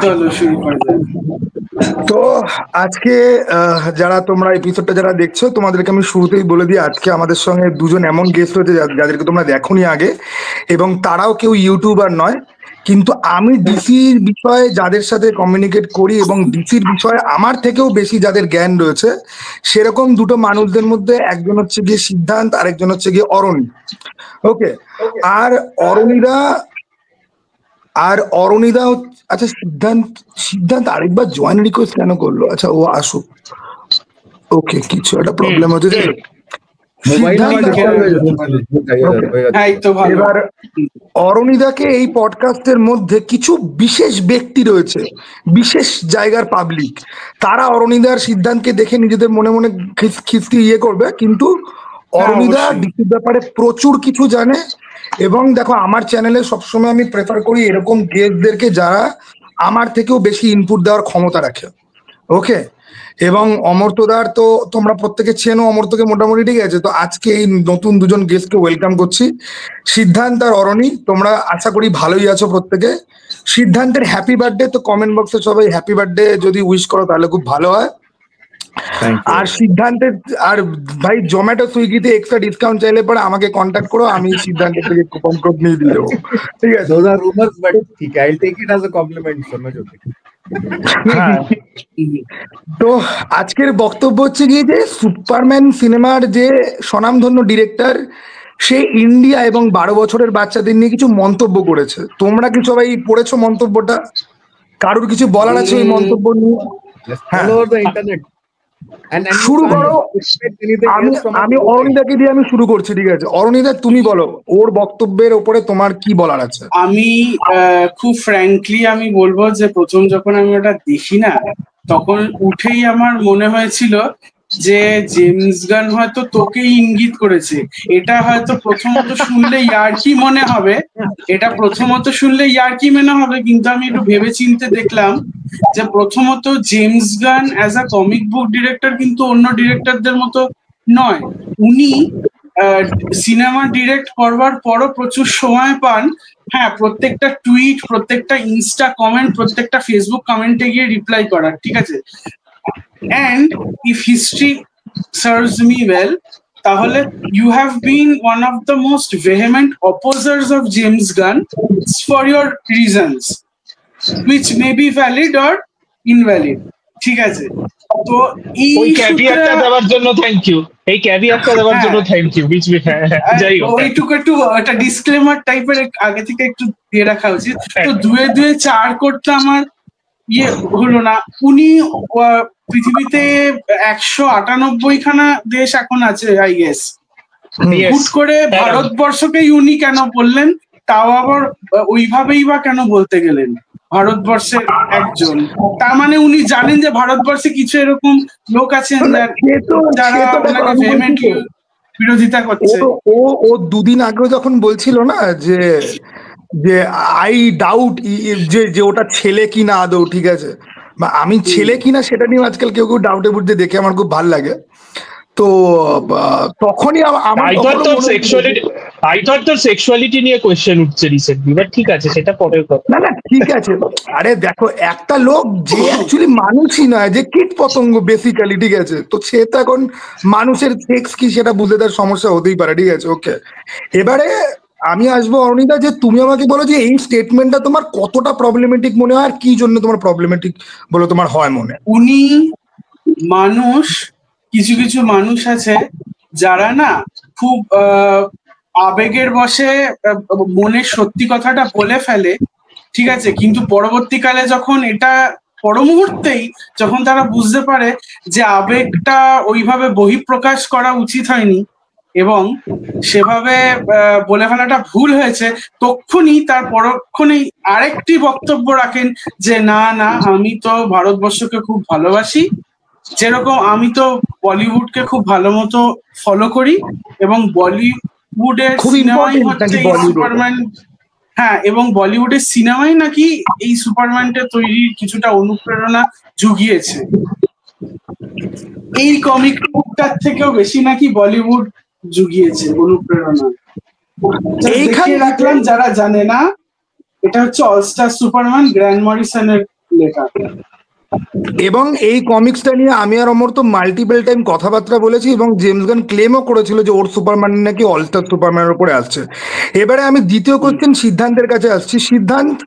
চলো শুরু করা যাক। তো আজকে যারা তোমরা এপিসোডটা যারা দেখছো তোমাদেরকে আমি শুরুতেই বলে দিই, আজকে আমাদের সঙ্গে দুজন এমন গেস্ট রয়েছে যাদেরকে তোমরা দেখোনি আগে, এবং তারাও কেউ ইউটিউবার নয়, কিন্তু আমি ডিসির বিষয়ে যাদের সাথে কমিউনিকেট করি এবং ডিসির বিষয়ে আমার থেকেও বেশি যাদের জ্ঞান রয়েছে, সেরকম দুটো মানুষদের মধ্যে একজন হচ্ছে গিয়ে সিদ্ধান্ত, আরেকজন হচ্ছে গিয়ে অরণি। ওকে, আর অরণিদা আচ্ছা, সিদ্ধান্ত আরেকবার জয়েন রিকোয়েস্ট কেন করলো? আচ্ছা, ও আসুক। ওকে, কিছু একটা প্রবলেম হচ্ছে, যাই হোক। এবার অরণিদাকে এই পডকাস্টের মধ্যে কিছু বিশেষ ব্যক্তি রয়েছে, বিশেষ জায়গার পাবলিক, তারা অরণিদার সিদ্ধান্তকে দেখে নিজেদের মনে মনে খিস্তি করবে, কিন্তু অরণিদা ডিসির ব্যাপারে প্রচুর কিছু জানে। এবং দেখো, আমার চ্যানেলে সবসময় আমি প্রেফার করি এরকম গেস্টদেরকে যারা আমার থেকেও বেশি ইনপুট দেওয়ার ক্ষমতা রাখে। ওকে, এবং অমর্ত্যদার তো তোমরা প্রত্যেকে চেনো, অমর্ত্যকে মোটামুটি, ঠিক আছে। তো আজকে এই নতুন দুজন গেস্টকে ওয়েলকাম করছি, সিদ্ধান্ত আর অরণি। তোমরা আশা করি ভালোই আছো প্রত্যেকে। সিদ্ধান্তের হ্যাপি বার্থডে, তো কমেন্ট বক্সে সবাই হ্যাপি বার্থডে যদি উইশ করো তাহলে খুব ভালো হয়। আর সিদ্ধান্তের, আর ভাই জোম্যাটো সুইগিতে এক্সট্রা ডিসকাউন্ট চাইলে পরে আমাকে কন্ট্যাক্ট করো, আমি সিদ্ধান্তের থেকে কুপন কোড নিয়ে দিয়ে দেবো, ঠিক আছে। Those are rumors, but ठीक है, I'll take it as a compliment, समझो। হ্যাঁ, তো আজকের বক্তব্য হচ্ছে গিয়ে যে সুপারম্যান সিনেমার যে স্বনামধন্য ডিরেক্টর, সে ইন্ডিয়া এবং 12 বছরের বাচ্চাদের নিয়ে কিছু মন্তব্য করেছে। তোমরা কি সবাই পড়েছো মন্তব্যটা? কারোর কিছু বলার আছে ওই মন্তব্য নিয়ে? হ্যাঁ, শুরু করো। আমি অরণিদাকে দিয়ে আমি শুরু করছি, ঠিক আছে। অরণিদা, তুমি বলো ওর বক্তব্যের ওপরে তোমার কি বলার আছে। আমি খুব ফ্র্যাঙ্কলি আমি বলবো যে প্রথম যখন আমি ওটা দেখি না, তখন উঠেই আমার মনে হয়েছিল যে জেমস গান হয়তো তোকেই ইঙ্গিত করেছে। এটা হয়তো প্রথমত শুনলে ইয়ার্কি মনে হবে, কিন্তু আমি একটু ভেবে চিনতে দেখলাম যে প্রথমত James Gunn as a comic book director কিন্তু অন্য ডিরেক্টরদের মতো নয়। উনি সিনেমা ডিরেক্ট করবার পরও প্রচুর সময় পান। হ্যাঁ, প্রত্যেকটা টুইট, প্রত্যেকটা ইনস্টা কমেন্ট, প্রত্যেকটা ফেসবুক কমেন্টে গিয়ে রিপ্লাই করার, ঠিক আছে। And if history serves me well, তাহলে you have been one of the most vehement opposers of James Gunn for your reasons which may be valid or invalid, ঠিক আছে। তো এই ক্যাভিয়ারটা দেওয়ার জন্য থ্যাংক ইউ, যাই হোক, ওইটুকু একটু একটা ডিসক্লেমার টাইপের আগে থেকে একটু দিয়ে রাখা উচিত। তো দুয়ে দুয়ে চার করতে আমার হলো না। উনি পৃথিবীতে 198 খানা দেশ এখন আছে, আই গেস। হুট করে ভারতবর্ষকেই উনি কেন বললেন, তাও আবার ওইভাবেই বা কেন বলতে গেলেন? ভারতবর্ষের একজন, তার মানে উনি জানেন যে ভারতবর্ষে কিছু এরকম লোক আছেন যারা ওনাকে ভেহেমেন্টলি বিরোধিতা করছে। ও দুদিন আগে যখন বলছিল না যে আই ডাউট যে ওটা ছেলে কিনা আদৌ, ঠিক আছে, আমি ছেলে কিনা সেটা নিয়ে আজকাল কেউ কেউ ডাউটে বুঝতে দেখে আমার খুব ভালো লাগে। তো তখনই I thought তোর সেক্সুয়ালিটি নিয়ে কোয়েশ্চেন উঠছে রিসেন্টলি, বাট ঠিক আছে, সেটা পরের কথা। না, ঠিক আছে। আরে দেখো, একটা লোক যে অ্যাকচুয়ালি মানুষই নয়, যে কীট পতঙ্গ বেসিক্যালি, ঠিক আছে, তো সে তো এখন মানুষের সেক্স কি সেটা বুঝতে তার সমস্যা হতেই পারে, ঠিক আছে। ওকে, এবারে আমি আসবো অরণিদা, যে তুমি আমাকে বলো যে এই স্টেটমেন্টটা তোমার কতটা প্রবলেমেটিক মনে হয়, আর কি জন্য তোমার প্রবলেমেটিক বলে তোমার হয় মনে? উনি কিছু কিছু মানুষ আছে যারা না খুব আবেগের বশে মনের সত্যি কথাটা বলে ফেলে, ঠিক আছে, কিন্তু পরবর্তীকালে যখন এটা পরমুহূর্তেই যখন তারা বুঝতে পারে যে আবেগটা ওইভাবে বহিঃপ্রকাশ করা উচিত হয়নি এবং সেভাবে বলে ফেলাটা ভুল হয়েছে, তখনই তার পরক্ষণেই আরেকটি বক্তব্য রাখেন যে না, আমি তো ভারতবর্ষকে খুব ভালোবাসি, যেরকম আমি তো বলিউডকে খুব ভালো মতো ফলো করি এবং বলিউডের সিনেমাই হচ্ছে সুপারম্যান। হ্যাঁ, এবং বলিউডের সিনেমাই নাকি এই সুপারম্যানটা তৈরির কিছুটা অনুপ্রেরণা জুগিয়েছে। এই কমিক বুকটার থেকেও বেশি নাকি বলিউড জুগিয়েছে অনুপ্রেরণা। এইখানে রাখলাম যারা জানে না, এটা হচ্ছে অলস্টার সুপারম্যান গ্র্যান্ড মরিসনের লেখা। এবং এই কমিক্সটা নিয়ে আমি আর অমর তো মাল্টিপল টাইম কথাবার্তা বলেছি, এবং জেমস গান ক্লেমও করেছিল যে ওর সুপারম্যান নাকি অলস্টার সুপারম্যানের উপরে আসছে। এবারে আমি দ্বিতীয় কোশ্চেন সিদ্ধান্তের কাছে আসছি। সিদ্ধান্ত,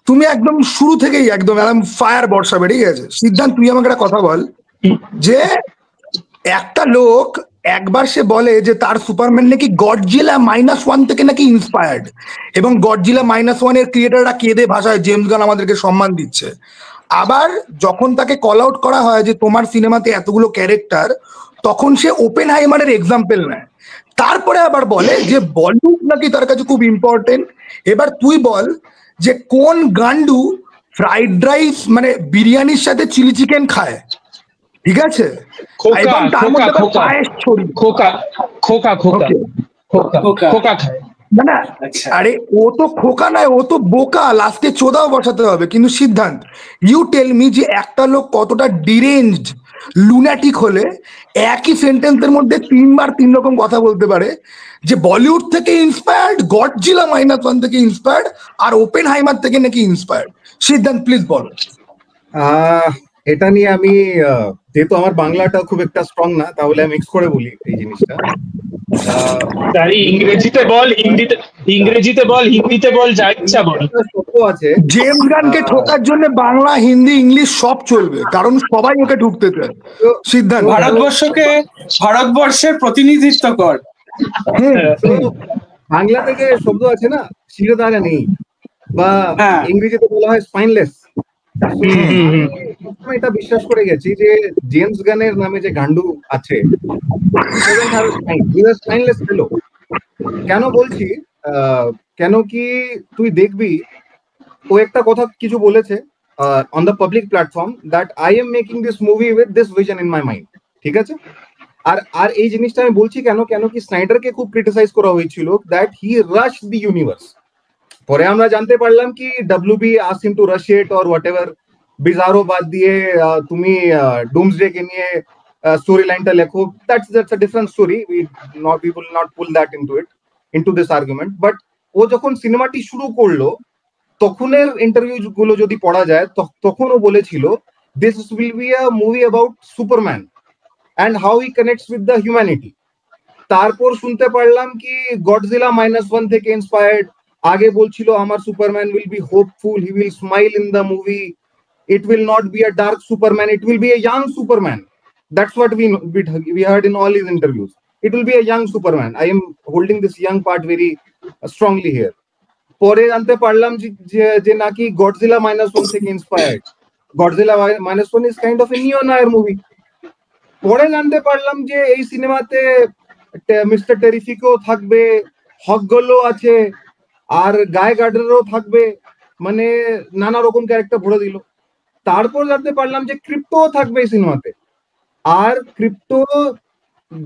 তুমি একদম শুরু থেকেই একদম ফায়ার বর্ষা বেরিয়ে গেছে। সিদ্ধান্ত, তুই আমাকে একটা কথা বল, যে একটা লোক একবার সে বলে যে তার সুপারম্যান নাকি গডজিলা -1 থেকে নাকি ইন্সপায়ার্ড, এবং গডজিলা -1 এর ক্রিয়েটাররা কেঁদে ভাষায় জেমস গান আমাদেরকে সম্মান দিচ্ছে। আবার যখন তাকে কল আউট করা হয় যে তোমার সিনেমাতে এতগুলো ক্যারেক্টার, তখন সে ওপেন হাইমারের এক্সাম্পল নেয়। তারপরে আবার বলে যে বলিউড নাকি তার কাছে খুব ইম্পর্টেন্ট। এবার তুই বল যে কোন গান্ডু ফ্রাইড রাইস মানে বিরিয়ানির সাথে চিলি চিকেন খায়, ঠিক আছে, খোকা এবং তার মধ্যে আবার খোকা পায়েস ছড়ি। খোকা খোকা খোকা Okay. খোকা খোকা। খোকা খায়। না না, আচ্ছা। আরে ও তো খোকা নয়, ও তো বোকা, লাস্টে চোদাও বসাতে হবে। কিন্তু সিদ্ধান্ত, ইউ টেল মি যে একটা লোক কতটা ডিরেঞ্জড লুনাটিক হলে একই সেন্টেন্সের মধ্যে 3 বার 3 রকম কথা বলতে পারে, যে বলিউড থেকে ইন্সপায়ার্ড, গডজিলা -1 থেকে ইন্সপায়ার্ড, আর ওপেন হাইমার থেকে নাকি ইন্সপায়ার্ড। সিদ্ধান্ত, প্লিজ বল। এটা নিয়ে আমি যেহেতু আমার বাংলাটা খুব একটা স্ট্রং না, তাহলে আমি মিক্স করে বলি এই জিনিসটা। তাই ইংরেজিতে বল, ইংরেজিতে বল, হিন্দিতে বল, যা ইচ্ছা বল। শব্দ আছে জেমস গানকে ঠোকার জন্য বাংলা, হিন্দি, ইংলিশ সব চলবে, কারণ সবাই ওকে ঢুকতে চায়। সিদ্ধান্ত, ভারতবর্ষের প্রতিনিধিত্ব কর। তো বাংলা থেকে শব্দ আছে না, শিরদাঁড়া নেই, বা হ্যাঁ। ইংরেজিতে বলা হয় স্পাইনলেস। এটা বিশ্বাস করে গেছি যে জেমস গানের নামে যে গান্ডু আছে, স্পাইনলেস ফেলো। কেন বলছি, কেন কি তুই দেখবি ও একটা কথা কিছু বলেছে on the public platform, that I am making this movie with this vision in my mind, ঠিক আছে। আর আর এই জিনিসটা আমি বলছি কেন কি স্নাইডারকে খুব ক্রিটিসাইজ করা হয়েছিল that he rush the universe. পরে আমরা জানতে পারলাম কি WB asked him to rush it or whatever, Bizarro বাদ দিয়ে তুমি ডুমসডে কে নিয়ে স্টোরি লাইনটা লেখো, that's a different story, we will not pull that into this argument. But ও যখন সিনেমাটি শুরু করলো, তখনের ইন্টারভিউ গুলো যদি পড়া যায়, তখন ও বলেছিল this will be a movie about Superman and how he connects with the humanity. তারপর শুনতে পারলাম কি গডজিলা -1 থেকে ইন্সপায়ার্ড। আগে বলছিল আমার Superman will be hopeful, he will smile in the movie, it will not be a dark Superman, it will be a young Superman. That's what we heard in all his interviews. It will be a young Superman. I am holding this young part very strongly here. পরে জানতে পারলাম যে নাকি Godzilla -1 থেকে inspired. Godzilla -1 is kind of a neo-noir movie. পরে জানতে পারলাম যে এই সিনেমাতে মিস্টার টেরিফিকও থাকবে, হকগলও আছে, আর গায় গার্ডারও থাকবে, মানে নানা রকম ক্যারেক্টার ভরে দিল। তারপর জানতে পারলাম যে ক্রিপ্টো থাকবে এই সিনেমাতে। আর ক্রিপ্টো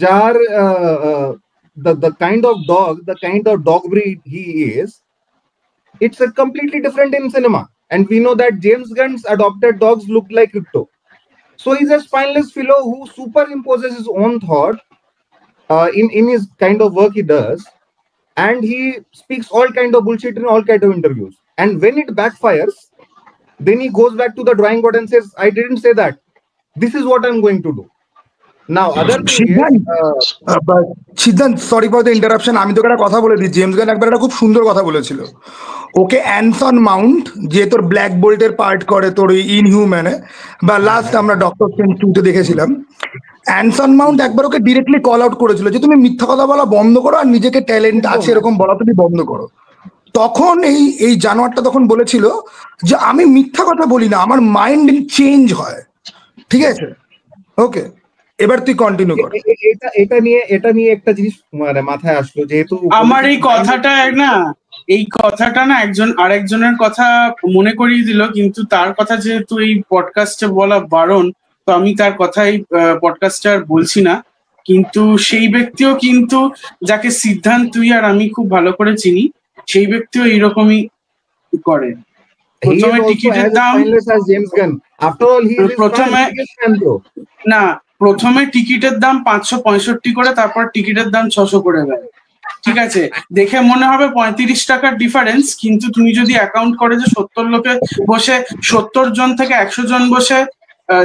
যার the kind of dog breed he is, it's a completely different in cinema, and we know that James Gunn's adopted dogs look like Crypto. So he's a spineless fellow who superimposes his own thought in his kind of work he does, and he speaks all kind of bullshit in all kind of interviews, and when it backfires, then he goes back to the drawing board and says, I didn't say that, this is what I'm going to do. Now other thing is, সিদ্ধান্ত, sorry for the interruption, আমি তোকে একটা কথা বলে দিই। James Gunn একবার একটা খুব সুন্দর কথা বলেছিল। ওকে অ্যানসন মাউন্ট, যে তোর ব্ল্যাক বোল্টের পার্ট করে তোর ইনহিউম্যানে, বা লাস্ট আমরা ডক্টর স্ট্রেঞ্জ 2-তে দেখেছিলাম, অ্যানসন মাউন্ট একবার ওকে ডিরেক্টলি কল আউট করেছিল যে তুমি মিথ্যা কথা বলা বন্ধ করো, আর নিজেকে ট্যালেন্ট আছে এরকম বলা তুমি বন্ধ করো। তখন এই জানোয়ারটা তখন বলেছিল যে আমি মিথ্যা কথা বলি না, আমার মাইন্ড চেঞ্জ হয়, ঠিক আছে। ওকে, এবার তুই কন্টিনিউ কর। এটা নিয়ে একটা জিনিস মানে মাথায় আসলো, যেহেতু আমার এই কথাটা না একজন আরেকজনের কথা মনে করিয়ে দিল, কিন্তু তার কথা যেহেতু এই পডকাস্টে বলা বারণ, তো আমি তার কথাই পডকাস্টে আর বলছি না। কিন্তু সেই ব্যক্তিও কিন্তু, যাকে সিদ্ধান্ত তুই আর আমি খুব ভালো করে চিনি, সেই ব্যক্তিও এইরকমই করে। প্রথমে টিকিটের দাম প্রথমে টিকিটের দাম 565 করে, তারপর টিকিটের দাম 600 করে দেয়। ঠিক আছে, দেখে মনে হবে 35 টাকার ডিফারেন্স, কিন্তু তুমি যদি অ্যাকাউন্ট করে যে 70 লোকে বসে 70 জন থেকে 100 জন বসে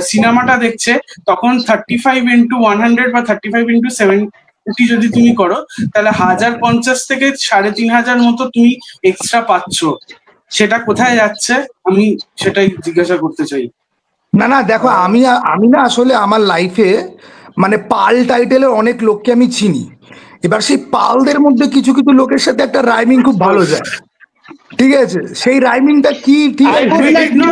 সিনেমাটা দেখছে, তখন 35 ইন্টু 100 বা 35 ইন্টু 70 যদি তুমি করো, তাহলে 1050 থেকে 3500 মতো তুমি এক্সট্রা পাচ্ছ। সেটা কোথায় যাচ্ছে আমি সেটাই জিজ্ঞাসা করতে চাই। না না দেখো, আমি না আসলে আমার লাইফে মানে পাল টাইটেলের অনেক লোককে আমি চিনি। এবার সেই পালদের মধ্যে কিছু কিছু লোকের সাথে একটা রাইমিং খুব ভালো যায়, ঠিক আছে? সেই রাইমিংটা কি, ঠিক I আছে? would like to,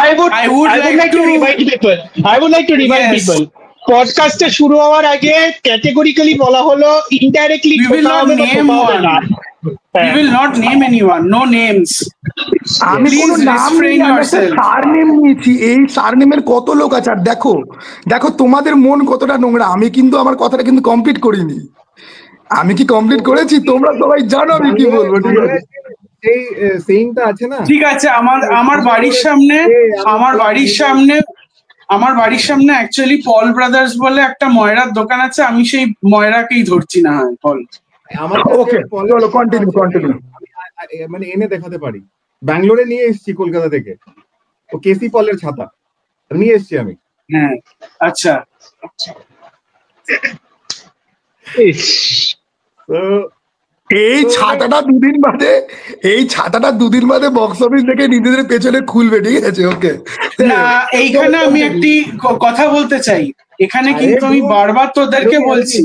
I would like to remind people. I would like to remind Yes. people. পডকাস্টে শুরু হওয়ার আগে ক্যাটেগরিক্যালি বলা হলো indirectly We will not name one. We will not name anyone. No names. আমি কোনো Please নাম restrain yourself. Surname নিয়েছি, এই সারনেমের কত লোক আছে। আর দেখো দেখো তোমাদের মন কতটা নোংরা, আমি কিন্তু আমার কথাটা কিন্তু কমপ্লিট করিনি। আমি কি কমপ্লিট করেছি? তোমরা সবাই জানো আমি কি বলবো, ঠিক আছে? সেই সেইংটা আছে না, ঠিক আছে, আমার বাড়ির সামনে আমার বাড়ির সামনে অ্যাকচুয়ালি পল ব্রাদার্স বলে একটা ময়রার দোকান আছে, আমি সেই ময়রাকেই ধরছি না হয় পল। আমার ওকে চলো কন্টিনিউ। মানে এনে দেখাতে পারি, ব্যাঙ্গালোরে নিয়ে এসেছি কলকাতা থেকে, ও কেসি পলের ছাতা নিয়ে এসেছি আমি। হ্যাঁ আচ্ছা, তো এই ছাতাটা দুদিন বাদে বক্স অফিস থেকে নিজেদের পেছনে খুলবে, ঠিক আছে? ওকে না এইখানে আমি একটি কথা বলতে চাই, এখানে কিন্তু আমি বারবার তোদেরকে বলছি,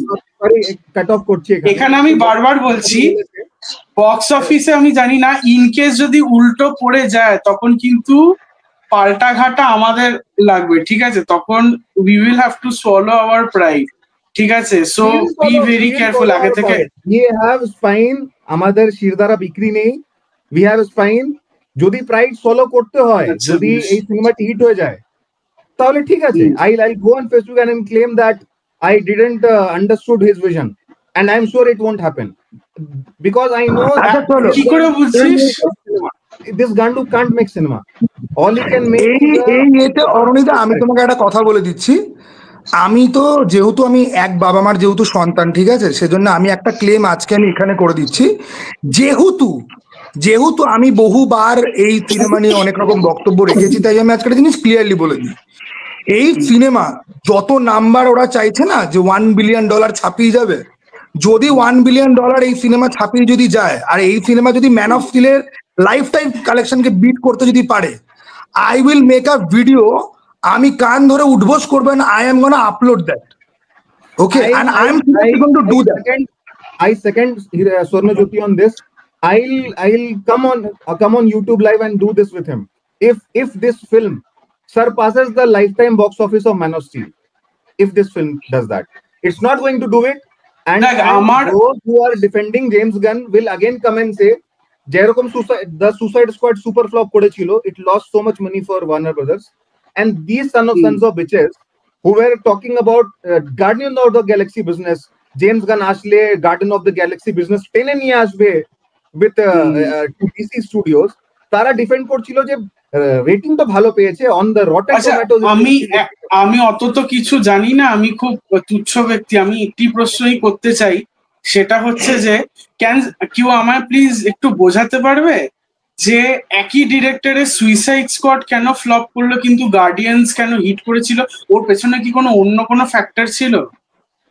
কাট অফ করছি এখানে আমি বারবার বলছি বক্স অফিসে আমি জানি না, ইনকেস যদি উল্টো পড়ে যায় তখন কিন্তু পাল্টা ঘাটা আমাদের লাগবে, ঠিক আছে? তখন we will have to solo our pride, ঠিক আছে? সো বি ভেরি কেয়ারফুল আগে থেকে। উই হ্যাভ স্পাইন, আমাদের শিরদারা বিক্রি নেই, উই হ্যাভ স্পাইন। যদি প্রাইড ফলো করতে হয়, যদি এই সিনেমাটি হিট হয়ে যায়, তাহলে ঠিক আছে, I go on Facebook and claim that I didn't understood his vision, and I'm sure it won't happen because I know কি করে বুঝছিস this Gandu can't make cinema. All he can make এই এতে অরুণিদা আমি তোমাকে একটা কথা বলে দিচ্ছি, আমি তো যেহেতু আমি এক বাবা মার যেহেতু সন্তান, ঠিক আছে, সেজন্য আমি একটা ক্লেম আজকে আমি এখানে করে দিচ্ছি। যেহেতু আমি বহুবার এই সিনেমা নিয়ে অনেক রকম বক্তব্য রেখেছি, তাই আমি আজকে একটা জিনিস ক্লিয়ারলি বলে দিই, এই সিনেমা যত নাম্বার ওরা চাইছে না যে $1 বিলিয়ন ছাপিয়ে যাবে, যদি $1 বিলিয়ন এই সিনেমা ছাপিয়ে যদি যায়, আর এই সিনেমা যদি ম্যান অফ স্টিলের লাইফ টাইম কালেকশনকে বিট করতে যদি পারে, I will make a video, আমি কান ধরে উঠবোস করবেন, I am gonna upload that, okay? And I am going to do that. I second Swarnajyoti on this. I'll come on YouTube live and do this with him. If this film surpasses the lifetime box office of Man of Steel, if this film does that, it's not going to do it. And those who are defending James Gunn will again come and say, যেরকম the Suicide Squad super flop করেছিল, it lost so much money for Warner Brothers, and these sons of bitches who were talking about Guardian of the Galaxy business, James Gunn আসলে Guardian of the Galaxy business টেনে নিয়ে আসবে with DC Studios, তারা defend করছিল যে rating তো ভালো পেয়েছে অন দ্য রটেন টমেটোস। আমি অত তো কিছু জানি না, আমি খুব তুচ্ছ ব্যক্তি, আমি একটি প্রশ্নই করতে চাই, সেটা হচ্ছে যে কেউ আমায় প্লিজ একটু বোঝাতে পারবে যে একই ডিরেক্টরের সুইসাইড স্কোয়াড কেন ফ্লপ করলো কিন্তু গার্ডিয়ান্স কেন হিট করেছিল? ওর পেছনে কি অন্য কোনো ফ্যাক্টর ছিল?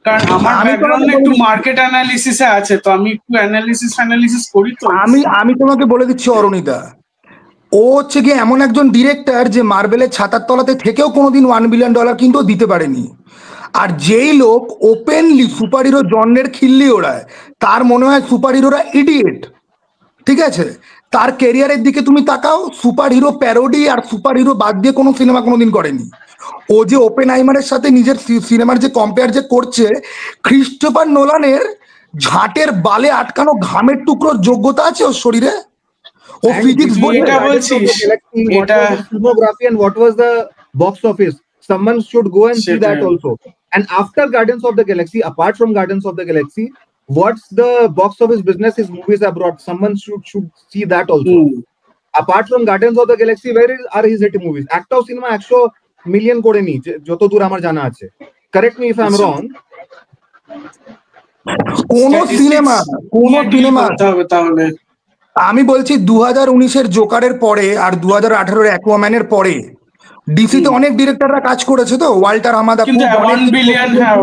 কারণ আমার ব্যাকগ্রাউন্ডে একটু মার্কেট অ্যানালিসিসে আছে, তো আমি একটু অ্যানালিসিস করি। তো আমি তোমাকে বলে দিচ্ছি অরুণিদা, ও হচ্ছে গিয়ে এমন একজন ডিরেক্টর যে মার্বেলের ছাতার তলাতে থেকেও কোনোদিন $1 বিলিয়ন কিন্তু দিতে পারেনি। আর যেই লোক ওপেনলি সুপার হিরো জন্মের খিল্লি ওড়ায়, তার মনে হয় সুপার হিরোরা ইডিয়েট, ঠিক আছে? তার ক্যারিয়ারের দিকে তুমি তাকাও, সুপার হিরো প্যারোডি আর সুপার হিরো বাদ দিয়ে কোনো সিনেমা কোনোদিন করেনি। ও যে ওপেনহাইমারের সাথে নিজের সিনেমার যে কম্পেয়ার যে করছে, ক্রিস্টোফার নোলানের ঝাঁটের বালে আটকানো ঘামের টুকরোর যোগ্যতা আছে ওর শরীরে? ও ফিজিক্স বলে এটা বলছিস, এটা filmography and what was the box office, someone should go and see that also. And after Guardians of the Galaxy, apart from Guardians of the Galaxy, what's the box office business his movies have brought? Someone should see that also. Apart from Guardians of the Galaxy, where are his hit movies? একটাও cinema 100 million করেনি যতদূর আমার জানা আছে, correct me if I am রং। কোন cinema করতে হবে তাহলে। আমি বলছি 2019-এর জোকারের পরে আর 2018-এর অ্যাকুয়াম্যানের পরে ডিসিতে অনেক ডিরেক্টররা কাজ করেছে তো, ওয়াল্টার হামাদা কিন্তু 1 বিলিয়ন, হ্যাঁ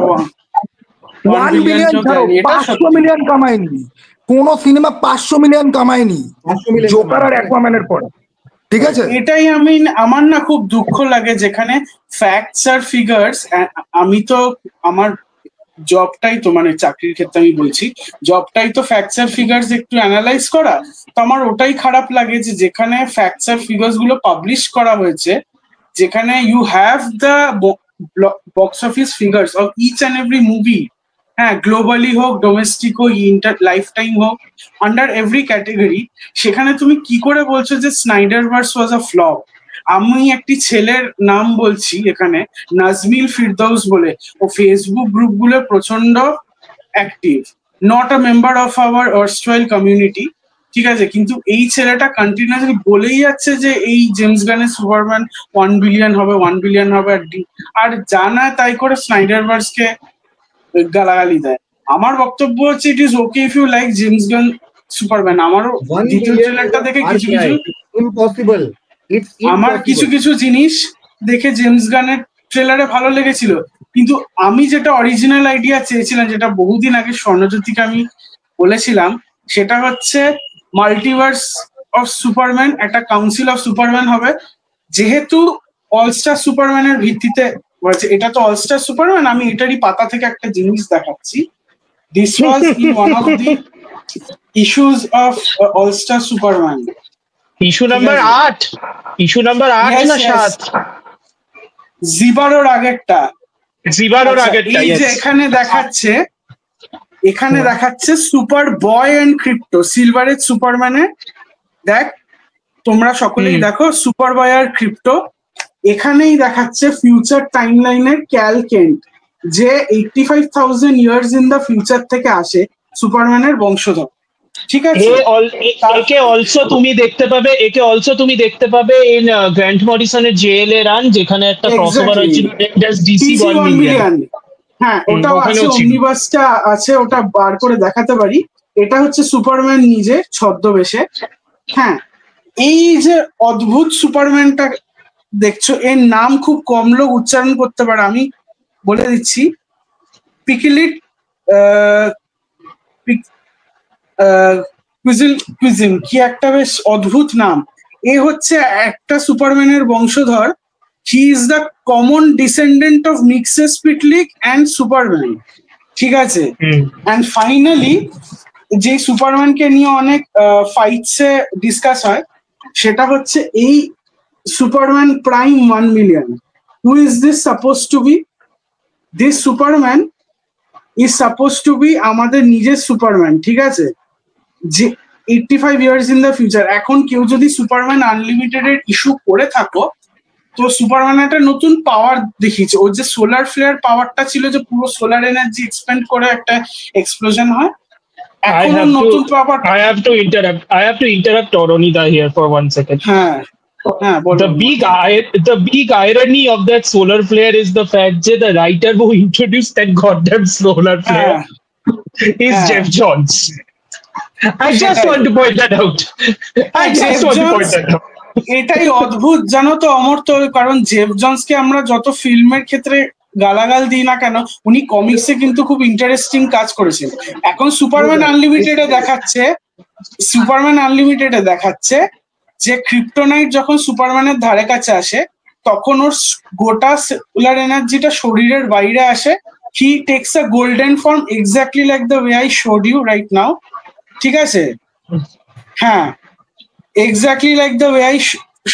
1 বিলিয়ন ছাড়ো, 500 মিলিয়ন কামায়নি কোন সিনেমা, 500 মিলিয়ন কামায়নি জোকার আর অ্যাকুয়াম্যানের পরে, ঠিক আছে? এটাই আমার না খুব দুঃখ লাগে যেখানে ফ্যাক্টস আর ফিগার্স, আমি তো আমার জবটাই তো মানে চাকরির ক্ষেত্রে আমি বলছি, জবটাই তো ফ্যাক্টস আর ফিগার্স একটু অ্যানালাইজ করা। তো আমার ওটাই খারাপ লাগে যে যেখানে ফ্যাক্টস আর ফিগার্স গুলো পাবলিশ করা হয়েছে, যেখানে you have the box office figures of each and every movie, হ্যাঁ গ্লোবালি হোক, ডোমেস্টিক হোক, লাইফ টাইম হোক, আন্ডার এভরি ক্যাটেগরি, সেখানে তুমি কি করে বলছো যে স্নাইডারভার্স ওয়াজ আ ফ্লপ? আমি একটি ছেলের নাম বলছি এখানে, নাজমিল ফিরদৌস বলে, ও ফেসবুক গ্রুপ গুলো প্রচন্ড active, not a member of our erstwhile community, ঠিক আছে, কিন্তু এই ছেলেটা কন্টিনিউয়াসলি বলেই যাচ্ছে যে এই জেমস গানের সুপারম্যান 1 বিলিয়ন হবে, 1 বিলিয়ন হবে, আর জানা তাই করে স্নাইডারভার্সকে গালাগালি দেয়। আমার বক্তব্য হচ্ছে it is okay if you like James Gunn Superman. আমারও দ্বিতীয় ট্রেলারটা দেখে কিছু ইম্পসিবল, আমার কিছু কিছু জিনিস দেখে জেমস গানের ট্রেলারে ভালো লেগেছিল, কিন্তু আমি যেটা অরিজিনাল আইডিয়া চেয়েছিলাম, যেটা বহুদিন আগে স্বর্ণজ্যোতিকে আমি বলেছিলাম, সেটা হচ্ছে মাল্টিভার্স অফ সুপারম্যান, একটা কাউন্সিল অফ সুপারম্যান হবে, যেহেতু অলস্টার সুপারম্যানের ভিত্তিতে হয়েছে। এটা তো অলস্টার সুপারম্যান, আমি এটারই পাতা থেকে একটা জিনিস দেখাচ্ছি। This was in one of the issues of all star Superman, issue number 8, issue number 8 না 7, জিবারোর আগেরটা, জিবারোর আগেরটা। এই যে এখানে দেখাচ্ছে Superboy and Krypto, silver age সুপারম্যানের, দেখ তোমরা সকলেই দেখো সুপার বয় আর ক্রিপ্টো। এখানেই দেখাচ্ছে ফিউচার টাইমলাইনের ক্যাল কেন্ট, যে 85,000 ইয়ার্স ইন দা ফিউচার থেকে আসে সুপারম্যানের বংশধর, ঠিক আছে? একে অলসো তুমি দেখতে পাবে ইন গ্র্যান্ট মরিসনের জেএলএ রান, যেখানে একটা ক্রসওভার হয়েছিল ডিসি 1 মিলিয়ন। হ্যাঁ ওটাও আছে, ওমনিভার্সটা আছে, ওটা বার করে দেখাতে পারি। এটা হচ্ছে সুপারম্যান নিজে ছদ্মবেশে। হ্যাঁ, এই যে অদ্ভুত সুপারম্যানটা দেখছো, এর নাম খুব কম লোক উচ্চারণ করতে পারে, আমি বলে দিচ্ছি, পিকিলিট কুইজিন, কি একটা বেশ অদ্ভুত নাম। এ হচ্ছে একটা সুপারম্যানের বংশধর, he is the common descendant of Mxyzptlk and Superman, ঠিক আছে? অ্যান্ড ফাইনালি যে সুপারম্যানকে নিয়ে অনেক ফাইটসে ডিসকাস হয়, সেটা হচ্ছে এই Superman prime 1 million. Who is this suppose to be? This Superman is suppose to be আমাদের নিজের সুপারম্যান, ঠিক আছে, যে 85 ইয়ার্স ইন দ্য ফিউচার। এখন কেউ যদি সুপারম্যান আনলিমিটেড এর ইস্যু করে থাকো, তো সুপারম্যান একটা নতুন পাওয়ার দেখিয়েছে, ওর যে সোলার ফ্লেয়ার পাওয়ারটা ছিল, যে পুরো সোলার এনার্জি এক্সপেন্ড করে একটা এক্সপ্লোশন হয়, এখন নতুন পাওয়ার। I have to interrupt Oronida here for 1 second. হ্যাঁ, The big irony of that solar flare is the fact that the writer who introduced that goddamn solar flare is Jeff Johns. I just want to point that out. এটাই অদ্ভুত, জানো তো অমর, তো কারণ Jeff জনসকে আমরা যত ফিল্মের ক্ষেত্রে গালাগাল দিই না কেন, উনি কমিক্সে কিন্তু খুব ইন্টারেস্টিং কাজ করেছেন। এখন সুপারম্যান আনলিমিটেডে দেখাচ্ছে যে ক্রিপ্টোনাইট যখন সুপারম্যানের ধারে কাছে আসে, তখন ওর গোটা সোলার এনার্জিটা শরীরের বাইরে আসে। He takes a golden form exactly like the way I showed you right now, ঠিক আছে? হ্যাঁ, exactly like the way I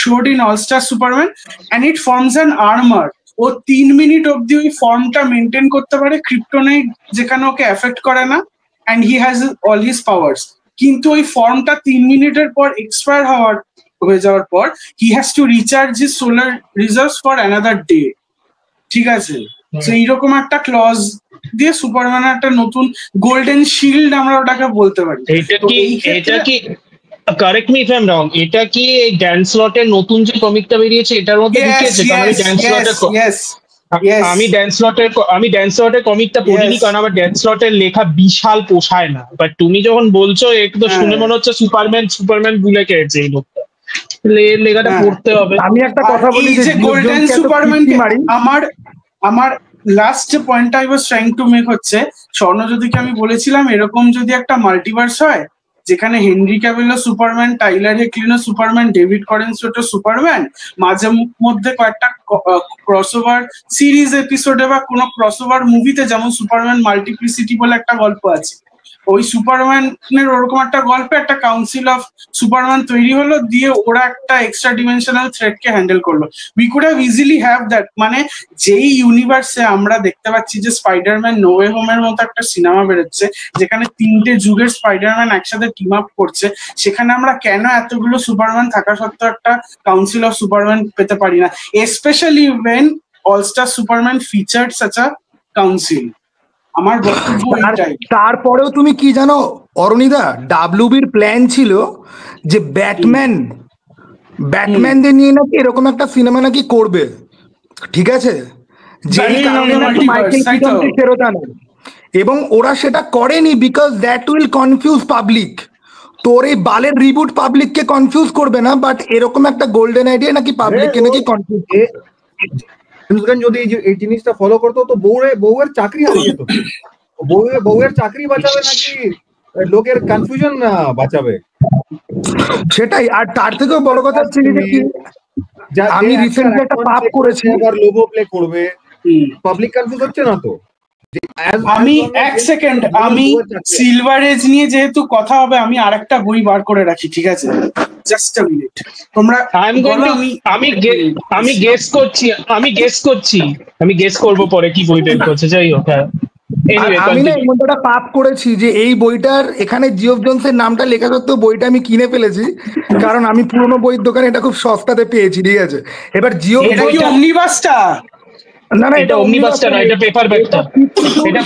showed in all star Superman, and it forms an armor. ও 3 মিনিট অব্দি ওই ফর্মটা মেনটেন করতে পারে, ক্রিপ্টোনাইট যেখানে ওকে এফেক্ট করে না, and he has all his powers. কিন্তু ওই ফর্মটা 3 মিনিটের পর এক্সপায়ার হয়ে যাওয়ার পর he has to recharge his solar reserves for another day, ঠিক আছে? তো এইরকম একটা ক্লজ দিয়ে সুপারম্যানের একটা নতুন গোল্ডেন শিল্ড আমরা ওটাকে বলতে পারি। এটা কি correct me if I am রং, এটা কি ড্যান স্লটের নতুন যে কমিকটা বেরিয়েছে এটার মধ্যে ঢুকিয়েছে? কারণ ড্যান স্লটের Yes. আমি ড্যান্স স্লটের কমিকটা পড়িনি, Yes. কারণ আমার ড্যান্স স্লটের লেখা বিশাল পোষায় না। বাট তুমি যখন বলছো, একটু তো শুনে মনে হচ্ছে সুপারম্যান ভুলে গেছে এই লোকটা। এর লেখাটা হ্যাঁ। পড়তে হবে। আমি একটা আর কথা বলি এই যে গোল্ডেন সুপারম্যান আমার লাস্ট যে point I was trying to make হচ্ছে, স্বর্ণজ্যোতিকে আমি বলেছিলাম এরকম যদি একটা মাল্টিভার্স হয় যেখানে Henry Cavill Superman, Tyler Hoechlin Superman, David Corenswet Superman, মাঝে মধ্যে কয়েকটা ক্রসওভার সিরিজ এপিসোডে বা কোনো ক্রসওভার মুভিতে, যেমন সুপারম্যান মাল্টিপ্লিসিটি বলে একটা গল্প আছে, ওই সুপারম্যানের ওরকম একটা গল্পে একটা কাউন্সিল অফ সুপারম্যান তৈরি হলো, দিয়ে ওরা একটা এক্সট্রা ডিমেনশনাল থ্রেটকে হ্যান্ডেল করলো। We could have easily have that, মানে যেই ইউনিভার্সে আমরা দেখতে পাচ্ছি যে স্পাইডারম্যান নো ওয়ে হোমের মতো একটা সিনেমা বেরোচ্ছে যেখানে 3টে যুগের স্পাইডারম্যান একসাথে টিম আপ করছে, সেখানে আমরা কেন এতগুলো সুপারম্যান থাকা সত্ত্বেও একটা কাউন্সিল অফ সুপারম্যান পেতে পারি না, especially when all star Superman featured such a council. আমার বক্তব্য এটাই। তারপরেও তুমি কি জানো অরুণিদা, ডাব্লিউবির প্ল্যান ছিল যে ব্যাটম্যানদের নিয়ে নাকি এরকম একটা সিনেমা নাকি করবে, ঠিক আছে, যেই কারণে নাকি মাইকেল কিটনকে ফেরত আনে, এবং ওরা সেটা করেনি because that will confuse public. তোর এই বালের রিবুট পাবলিককে কনফিউজ করবে না, বাট এরকম একটা গোল্ডেন আইডিয়া নাকি পাবলিককে নাকি কনফিউজ যদি এই জিনিসটা ফলো করতো তো বউয়ের চাকরি হারিয়ে যেত। বউয়ের চাকরি বাঁচাবে নাকি লোকের কনফিউশন বাঁচাবে? সেটাই। আর তার থেকেও বড় কথা হচ্ছে যে আমি রিসেন্টলি একটা পাপ করেছি, আবার লোগো প্লে করবে, পাবলিক কনফিউজ হচ্ছে না তো? আমি এক সেকেন্ড, আমি সিলভার এজ নিয়ে যেহেতু কথা হবে আমি আরেকটা বই বার করে রাখি, ঠিক আছে? জাস্ট আ মিনিট, তোমরা আমি গেস করবো পরে কি বই বের করছে, যাই হোক। আমি না এই মধ্যে পাপ করেছি যে এই বইটার এখানে জিওফ জোনসের নামটা লেখা সত্ত্বেও বইটা আমি কিনে ফেলেছি, কারণ আমি পুরোনো বইয়ের দোকানে এটা খুব সস্তাতে পেয়েছি, ঠিক আছে? এবার জিওফ অমনিবাসটা না এটা অমনিবাসটা না, এটা পেপারব্যাকটা, এটা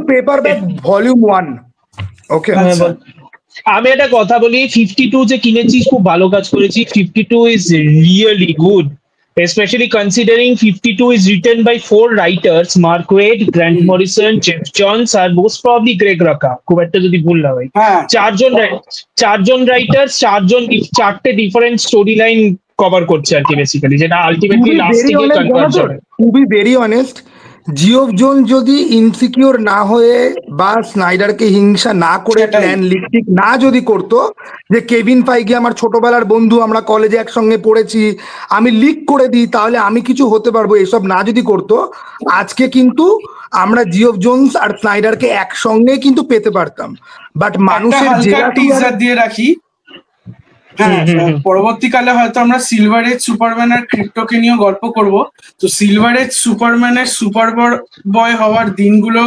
পেপারব্যাক ভলিউম 1। ওকে, আমি একটা কথা বলি, 52 যে কিনেছিস খুব ভালো কাজ করেছিস। 52 is really good, especially considering 52 is written by 4 writers: Mark Waid, Grant Morrison, Jeff Johns, R most probably Greg Rucka, খুব একটা যদি ভুল না হয়। চারজন রাইটার, চারটে ডিফারেন্ট স্টোরি লাইন কভার করছে আর কি, বেসিক্যালি, যেটা আলটিমেটলি লাস্টে গিয়ে কনভার্জ হবে। To be very honest, Geoff Johns যদি ইনসিকিউর না হয়ে বা স্নাইডারকে হিংসা না করে প্ল্যান লিক না যদি করতো, যে কেভিন ফাইগি আমার ছোটবেলার বন্ধু, আমরা কলেজে একসঙ্গে পড়েছি, আমি লিক করে দিই তাহলে আমি কিছু হতে পারবো, এসব না যদি করতো, আজকে কিন্তু আমরা জিওফ জোনস আর স্নাইডারকে একসঙ্গে কিন্তু পেতে পারতাম। বাট মানুষের টিজার দিয়ে রাখি, হ্যাঁ, পরবর্তীকালে হয়তো আমরা সিলভার এজ সুপারম্যান আর ক্রিপ্টোকে নিয়ে গল্প করব। তো সিলভার এজ সুপারম্যানের সুপার বয় হওয়ার দিনগুলো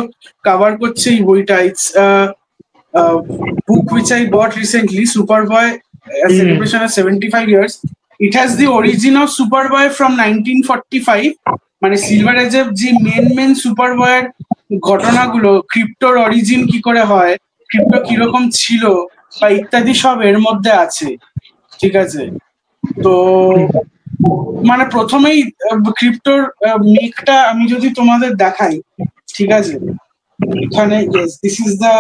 কভার করছে এই বইটা। It's book which I bought recently, Superboy celebration of 75 years. It has the origin of Superboy from 1945, মানে সিলভার এজের যে মেন সুপারবয়ের ঘটনাগুলো, ক্রিপ্টোর অরিজিন কি করে হয়, ক্রিপ্টো কিরকম ছিল বা ইত্যাদি সব এর মধ্যে আছে, ঠিক আছে? তো মানে প্রথমেই ক্রিপ্টোর মেকটা আমি যদি তোমাদের দেখাই, ঠিক আছে, এখানে দিস ইজ দ্য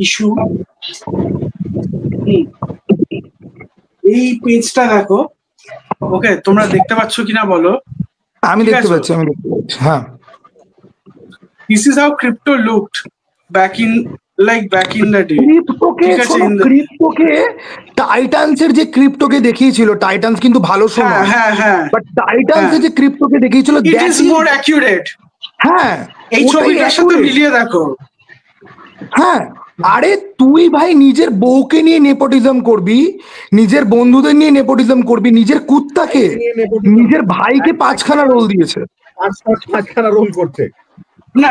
ইস্যু, এই পেজটা দেখো। ওকে, তোমরা দেখতে পাচ্ছ কিনা বলো? আমি দেখতে পাচ্ছি, হ্যাঁ। This is how Krypto looked back in the day. ক্রিপ্টোকে টাইটান্সের যে ক্রিপ্টোকে দেখিয়েছিল, টাইটান্স কিন্তু ভালো সময়, হ্যাঁ, বাট টাইটান্সের যে ক্রিপ্টোকে দেখিয়েছিল ইট ইজ মোর অ্যাকুরেট। হ্যাঁ, এই ছবিটার সাথে মিলিয়ে দেখো। হ্যাঁ, আরে তুই ভাই নিজের বউকে নিয়ে নেপোটিজম করবি, নিজের বন্ধুদের নিয়ে নেপোটিজম করবি, নিজের কুত্তাকে, নিজের ভাইকে 5খানা রোল দিয়েছে, 5খানা রোল করছে না।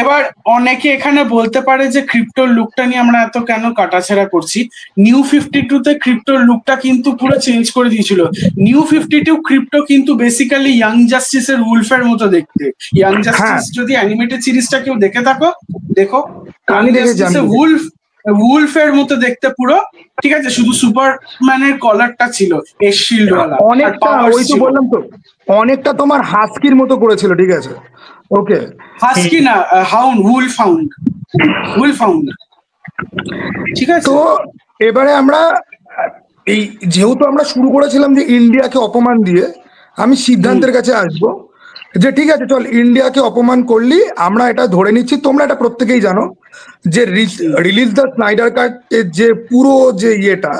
এবার অনেকে এখানে বলতে পারে যে ক্রিপ্টোর লুকটা নিয়ে আমরা এত কেন কাটাছেড়া করছি। নিউ 52 তে ক্রিপ্টোর লুকটা কিন্তু পুরো চেঞ্জ করে দিয়েছিল। নিউ 52 ক্রিপ্টো কিন্তু বেসিক্যালি ইয়াং জাস্টিসের উলফের মতো দেখতে। ইয়াং জাস্টিস যদি অ্যানিমেটেড সিরিজটা কেউ দেখে থাকো, দেখো, উলফ উলফের মতো দেখতে পুরো, ঠিক আছে, শুধু সুপারম্যানের কলারটা ছিল এস শিল্ড ওয়ালা, অনেকটা ওই তো বললাম তো, অনেকটা তোমার হাস্কির মতো করেছিল, ঠিক আছে, ওকে, হাস্কি না, উলফাউন্ড, ঠিক আছে। তো এবারে আমরা এই যেহেতু আমরা শুরু করেছিলাম যে ইন্ডিয়াকে অপমান দিয়ে, আমি সিদ্ধান্তের কাছে আসবো যে ঠিক আছে চল, ইন্ডিয়াকে অপমান করলি, আমরা এটা ধরে নিচ্ছি, তোমরা এটা প্রত্যেকেই জানো যে রিলিজ দ্য স্নাইডার কাট যে পুরো যে ইয়েটা,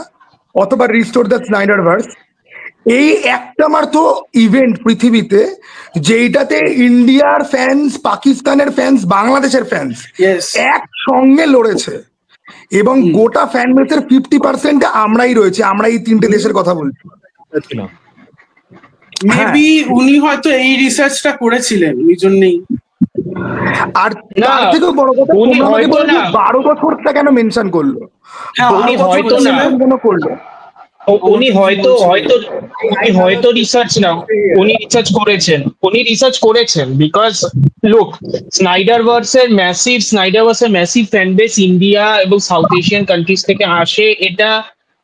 অথবা রিস্টোর দ্য স্নাইডার ভার্স, এই একটা মাত্র ইভেন্ট পৃথিবীতে যেইটাতে ইন্ডিয়ার ফ্যান্স, পাকিস্তানের ফ্যান্স, বাংলাদেশের ফ্যান্স একসঙ্গে লড়েছে, এবং গোটা ফ্যান বেসের 50% আমরাই রয়েছে, আমরা এই তিনটে দেশের কথা বলছি। মেবি উনি হয়তো এই রিসার্চটা করেছিলেন, ওই জন্যই। আর তার থেকেও বড় কথা, উনি হয়তো না 12 বছরটা কেন মেনশন করলো, উনি হয়তো না কেন করলো, উনি হয়তো রিসার্চ উনি রিসার্চ করেছেন বিকজ লুক, স্নাইডারভার্সের ম্যাসিভ ফ্যান বেস ইন্ডিয়া এবং সাউথ এশিয়ান কান্ট্রিজ থেকে আসে, এটা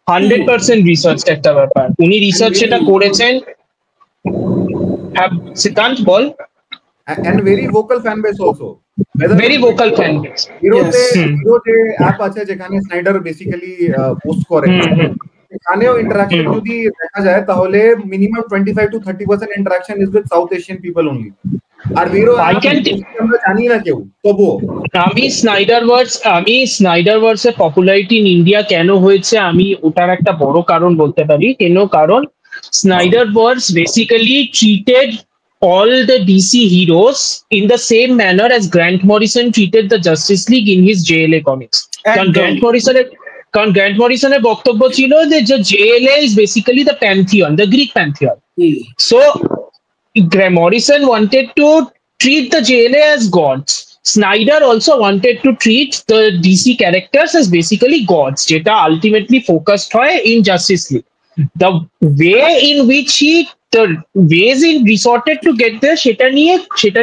100% রিসার্চ একটা ব্যাপার, উনি রিসার্চ সেটা করেছেন। সিদ্ধান্ত বল। and very vocal fan base also, very vocal fan base। Hero যে অ্যাপ আছে যেখানে স্নাইডার বেসিক্যালি পোস্ট করে, এখানেও ইন্টারাকশন যদি দেখা যায় তাহলে minimum 25 to 30% interaction is with South Asian people only. আর হিরো আমরা জানি না কেউ, তবুও আমি স্নাইডারভার্সের পপুলারিটি ইন ইন্ডিয়া কেন হয়েছে, আমি ওটার একটা বড় কারণ বলতে পারি। কারণ Snyderverse basically treated all the DC heroes in the same manner as Grant Morrison treated the Justice League in his JLA comics. কারণ গ্র্যান্ট মরিসনের বক্তব্য ছিল যে JLA is basically the pantheon, the Greek pantheon. So Morrison wanted to treat the JLA as gods. Snyder also wanted to treat the DC characters as basically gods, যেটা ultimately focused হয় in Justice League. The way in which the ways in resorted to get there, সেটা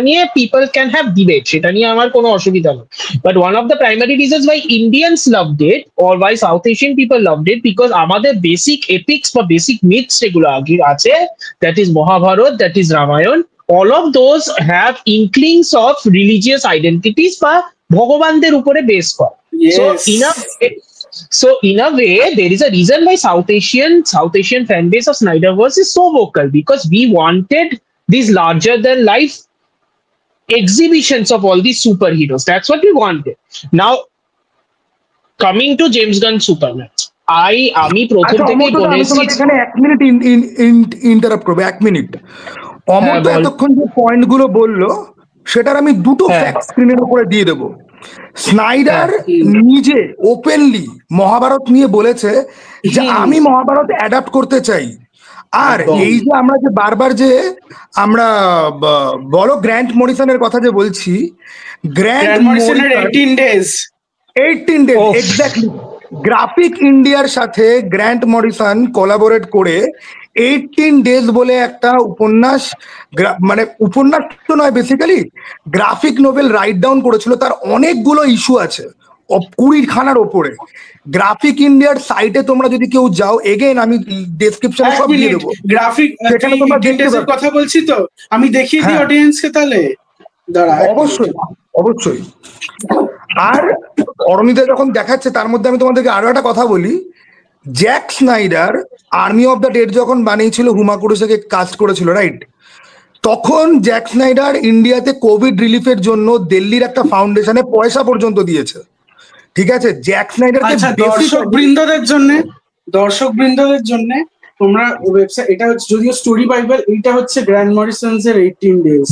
নিয়ে people can have debate, সেটা নিয়ে আমার কোনো অসুবিধা নেই, but one of the primary reasons why Indians loved it or why South Asian people loved it, because আমাদের basic epics বা basic myths যেগুলো আছে, that is Mahabharata, that is Ramayan, all of those have inklings of religious identities বা ভগবানদের উপরে base করে। So in a way, there is a reason why South Asian fan base of Snyderverse is so vocal, because we wanted these larger than life exhibitions of all these superheroes. That's what we wanted. Now, coming to James Gunn Superman, আমি প্রথম থেকেই বলেছি, এখানে 1 minute interrupt করব, 1 minute. অমর তো এতক্ষণ যে point গুলো বললো, সেটার আমি দুটো ফ্যাক্ট স্ক্রিনের উপরে দিয়ে দেবো। স্নাইডার নিজে ওপেনলি মহাভারত নিয়ে বলেছে যে আমি মহাভারত অ্যাডাপ্ট করতে চাই। আর এই যে আমরা যে বারবার যে আমরা বলো গ্র্যান্ট মরিসনের কথা যে বলছি, গ্র্যান্ট মরিসনের 18 days এক্স্যাক্টলি, গ্রাফিক ইন্ডিয়ার সাথে গ্র্যান্ট মরিসন কোলাবোরেট করে 18 days বলে একটা উপন্যাস, মানে উপন্যাস তো নয়, basically graphic novel write down করেছিল। তার অনেকগুলো ইস্যু আছে 20খানার ওপরে। গ্রাফিক ইন্ডিয়ার সাইটে তোমরা যদি কেউ যাও, এগেইন আমি ডেসক্রিপশনে সব দিয়ে দেবো। গ্রাফিক কথা বলছি তো, আমি দেখিয়ে দিই অডিয়েন্সকে, তাহলে অবশ্যই। আর অরুণিতা যখন দেখাচ্ছে, তার মধ্যে আমি তোমাদেরকে আরো একটা কথা বলি। Zack Snyder army of the dead যখন বানিয়েছিল, হুমা কুরেশাকে কাস্ট করেছিল, রাইট? তখন জ্যাক স্নাইডার ইন্ডিয়াতে কোভিড রিলিফের জন্য দিল্লির একটা ফাউন্ডেশনে পয়সা পর্যন্ত দিয়েছে, ঠিক আছে? জ্যাক স্নাইডারকে দর্শক বৃন্দদের জন্য তোমরা ওয়েবসাইট, এটা হচ্ছে যদিও স্টোরি বাইবেল, এটা হচ্ছে গ্র্যান্ট মরিসনস এর 18 days।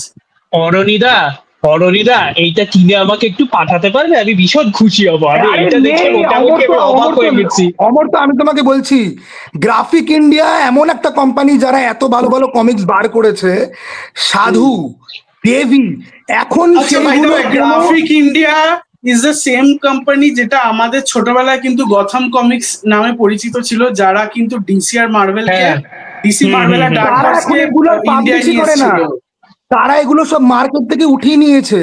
অরনিদা এইটা কিনে আমাকে একটু পাঠাতে পারবে? আমি ভীষণ খুশি হব। আমি এটা দেখে মোটামুটি অবাক হয়ে গেছি। অমর, তো আমি তোমাকে বলছি, গ্রাফিক ইন্ডিয়া এমন একটা কোম্পানি যারা এত ভালো ভালো কমিক্স বার করেছে, সাধু, দেবী, এখন graphic India is the same company যেটা আমাদের ছোটবেলায় কিন্তু গথম কমিক্স নামে পরিচিত ছিল, যারা কিন্তু ডিসি আর মার্ভেল আর ডার্ক হর্সকে ইন্ডিয়া নিয়ে এসেছিল। তারা এগুলো সব মার্কেট থেকে উঠিয়ে নিয়েছে।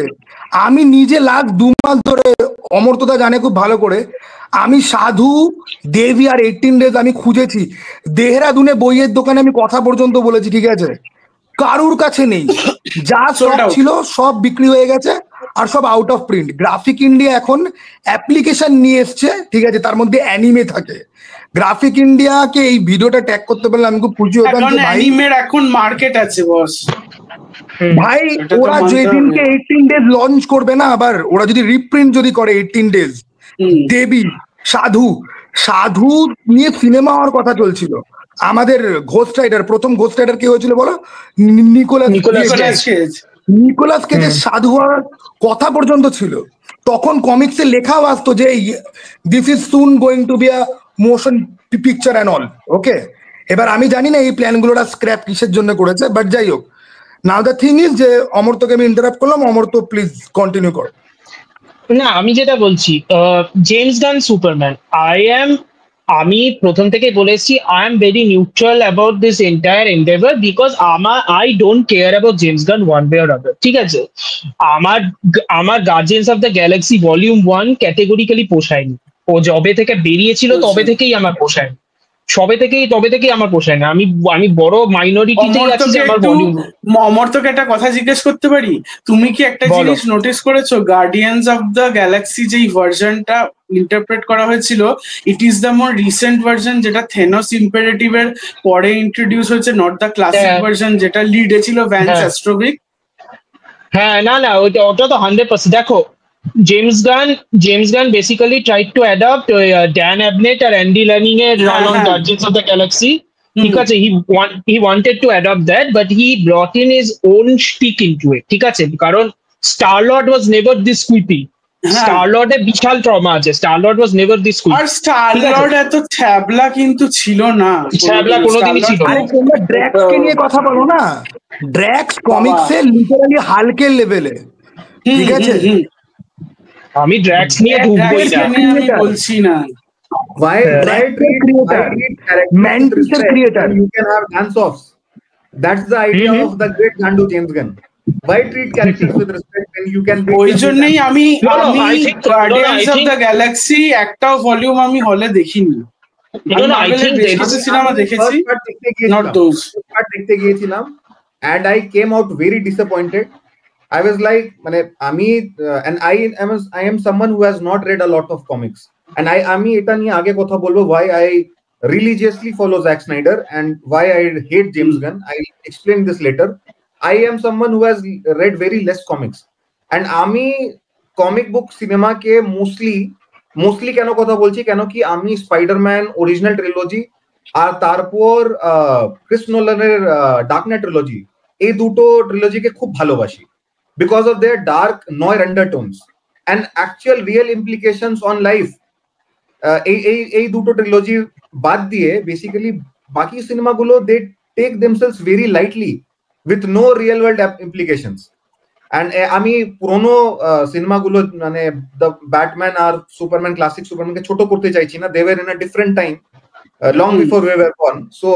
আমি নিজে লাস্ট 2 মাস ধরে, অমর্তদা জানে খুব ভালো করে, আমি সাধু, দেবী আর 18 ডেজ আমি খুঁজেছি। দেহরাদুনে বইয়ের দোকানে আমি কথা পর্যন্ত বলেছি, ঠিক আছে, কারুর কাছে নেই। যা Sold স্টক out. ছিল সব বিক্রি হয়ে গেছে, আর সব out of print. Graphic India এখন অ্যাপ্লিকেশন নিয়ে এসছে, ঠিক আছে, তার মধ্যে অ্যানিমে থাকে। গ্রাফিক ইন্ডিয়াকে এই ভিডিওটা ট্যাগ করতে পারলে আমি খুব খুশি হতাম এখন যে ভাই, অ্যানিমের এখন মার্কেট আছে বস। ভাই এটা তো ওরা মানতে যেদিনকে হবে। 18 ডেজ লঞ্চ করবে না, আবার ওরা যদি রিপ্রিন্ট যদি করে 18 ডেজ, হুম। দেবী, সাধু, সাধু নিয়ে সিনেমা হওয়ার কথা চলছিল। আমাদের ঘোস্ট রাইডার, প্রথম ঘোস্ট রাইডার কে হয়েছিল বলো? Nicolas Nicolas Cage. Nicolas Cage. Nicolas কেজের সাধু হওয়ার কথা পর্যন্ত ছিল। তখন কমিক্সে লেখাও আসতো যে this is soon going to be a motion picture and all. Okay, এবার আমি জানি না এই প্ল্যানগুলোটা স্ক্র্যাপ কিসের জন্য করেছে, বাট যাই হোক, নাও দ্য থিং ইজ যে অমর্তকে আমি ইন্টারাপ্ট করলাম। অমর্ত প্লিজ কন্টিনিউ কর। না, আমি যেটা বলছি, জেমস গান সুপারম্যান, আমি প্রথম থেকে বলেছি I am very neutral about this entire endeavour, because I don't care about James Gunn one way or other. ঠিক আছে, আমার Guardians of the Galaxy Volume 1 categorically পোষায়নি। ও যবে থেকে বেরিয়েছিল তবে থেকেই আমার পোষায়নি, তবে থেকেই আমার পোষায় না। আমি বড় মাইনরিটিতেই আছি যে আমার ভলিউম। অমর্তকে একটা কথা জিজ্ঞেস করতে পারি? তুমি কি একটা বলো। জিনিস নোটিস করেছো, গার্ডিয়ান্স অফ দ্য গ্যালাক্সি যেই ভার্সনটা ইন্টারপ্রেট করা হয়েছিল, it is the more recent version, যেটা থেনোস ইম্পারেটিভ এর পরে ইন্ট্রোডিউস হয়েছে, নট দ্য ক্লাসিক হ্যাঁ। ভার্সন যেটা লিডে ছিল ভ্যান্স হ্যাঁ। অ্যাস্ট্রোভিক। হ্যাঁ, না ওটা তো 100%। দেখো, James Gunn basically tried to adapt Dan Abnett আর অ্যান্ডি লার্নিং এর run on Guardians of the Galaxy. ঠিক আছে, he wanted to adopt that, but he brought in his own shtick into it. ঠিক আছে, কারণ Star-Lord was never this quippy. Star-Lord এর বিশাল trauma আছে, Star-Lord was never this quippy. আর Star Lord এত ছ্যাবলা কিন্তু ছিল না, ছ্যাবলা কোনোদিনই ছিল না। আরে তোমরা ড্র্যাক্স কে নিয়ে কথা বলো না, ড্র্যাক্স কমিক্সে লিটারালি হালকের লেভেলে, ঠিক আছে। আমি ড্র্যাক্স নিয়ে ঢুকবোই না। আমি বলছি না। Why treat characters Mantis with respect creator. when you can have dance-offs? That's the idea of the great Gandu James Gunn. Why treat characters with respect when you can? ওই জন্যই আমি I think guardians of the Galaxy একটাও volume আমি হলে দেখিনি। I think cinema দেখেছি, not those. দেখতে গিয়েছিলাম and I came out very disappointed. I was like, মানে আমি and I am someone who has not read a lot of comics, and আমি এটা নিয়ে আগে কথা বলবো why I religiously follow Zack Snyder and why I hate James Gunn. I'll explain this later. I am someone who has read very less comics, and আমি comic book cinema কে mostly কেন কথা বলছি, কেন কি আমি স্পাইডারম্যান অরিজিনাল ট্রিলজি আর তারপর Chris নোলানের dark night trilogy, এই দুটো ট্রিলজিকে খুব ভালোবাসি because of their dark noir undertones and actual real implications on life. এই দুটো ট্রিলজি বাদ দিয়ে বেসিক্যালি বাকি সিনেমাগুলো they take themselves very lightly with no real world implications. And আমি পুরোনো সিনেমাগুলো মানে দ্য ব্যাটম্যান আর সুপারম্যান, ক্লাসিক সুপারম্যানকে ছোট করতে চাইছি না, they were in a different time long before we were born, so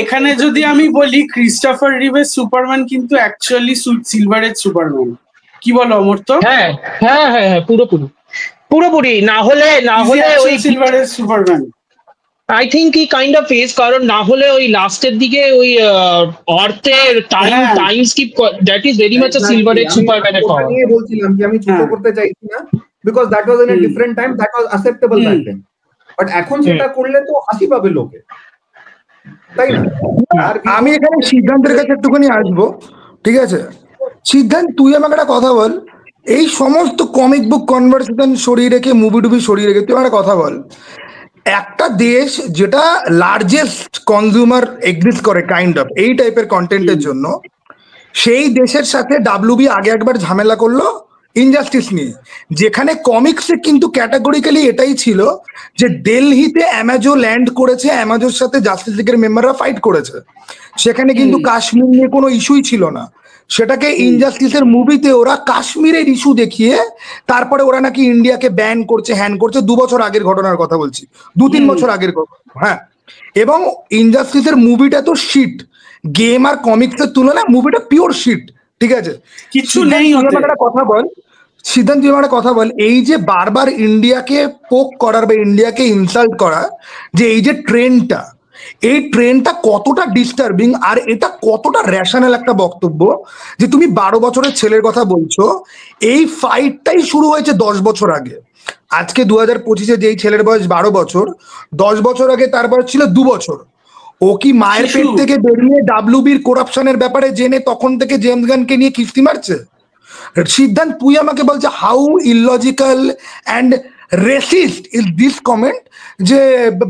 এখানে যদি আমি বলি, ক্রিস্টোফার রিভের সুপারম্যান কিন্তু অ্যাকচুয়ালি সিলভারের সুপারম্যান। কি বলো অমর্ত? হ্যাঁ, পুরোপুরি না হলে ওই সিলভারের Superman I think he kind of face, কারণ না হলে ওই লাস্টের দিকে ওই অর্থের time skip, that is very much a silver age সুপারম্যানের পাওয়ার। আমি বলছিলাম কি আমি ছোট করতে চাইছি না, because that was in a different time, that was acceptable back then, but এখন সেটা করলে তো হাসি পাবে লোকে, তাই না? আমি এখানে সিদ্ধান্তের কাছে একটুখানি আসবো, ঠিক আছে? সিদ্ধান্ত, তুই আমাকে একটা কথা বল, এই সমস্ত কমিক বুক কনভারসেশন সরিয়ে রেখে, মুভি টুভি সরিয়ে রেখে তুই একটা কথা বল, একটা দেশ যেটা লার্জেস্ট কনজিউমার এক্সিস্ট করে কাইন্ড অফ এই টাইপের কন্টেন্টের জন্য, সেই দেশের সাথে ডাব্লিউবি আগে একবার ঝামেলা করলো ইনজাস্টিস নিয়ে, যেখানে কমিক্সে কিন্তু ক্যাটাগরিক্যালি এটাই ছিল যে দিল্লিতে অ্যামাজো ল্যান্ড করেছে, অ্যামাজোর সাথে জাস্টিস লিগের মেম্বাররা ফাইট করেছে, সেখানে কিন্তু কাশ্মীর নিয়ে কোনো ইস্যুই ছিল না। সেটাকে ইনজাস্টিসের মুভিতে ওরা কাশ্মীরের ইস্যু দেখিয়ে তারপরে ওরা নাকি ইন্ডিয়াকে ব্যান করছে, হ্যান করছে। 2 বছর আগের ঘটনার কথা বলছি, 2-3 বছর আগের কথা। হ্যাঁ, এবং ইনজাস্টিসের মুভিটা তো শিট, গেম আর কমিক্সের তুলনায় মুভিটা পিওর শিট, ঠিক আছে, কিছু সিদ্ধান্ত, নেই তুই ওতে। আমাকে একটা কথা বল, সিদ্ধান্ত তুই আমার একটা কথা বল, এই যে বারবার ইন্ডিয়াকে পোক করার বা ইন্ডিয়াকে ইনসাল্ট করা, যে এই যে ট্রেন্ডটা, এই ট্রেন্ডটা কতটা ডিস্টার্বিং, আর এটা কতটা রেশনাল একটা বক্তব্য যে তুমি 12 বছরের ছেলের কথা বলছো। এই ফাইটটাই শুরু হয়েছে 10 বছর আগে। আজকে 2025-এ যেই ছেলের বয়স 12 বছর, 10 বছর আগে তার বয়স ছিল 2 বছর। ও কি মায়ের শিশু। পেট থেকে বেরিয়ে ডাব্লিউবির করাপশনের ব্যাপারে জেনে তখন থেকে জেমস গানকে নিয়ে কিস্তি মারছে? সিদ্ধান্ত, তুই আমাকে বলছে how illogical and racist is this comment, যে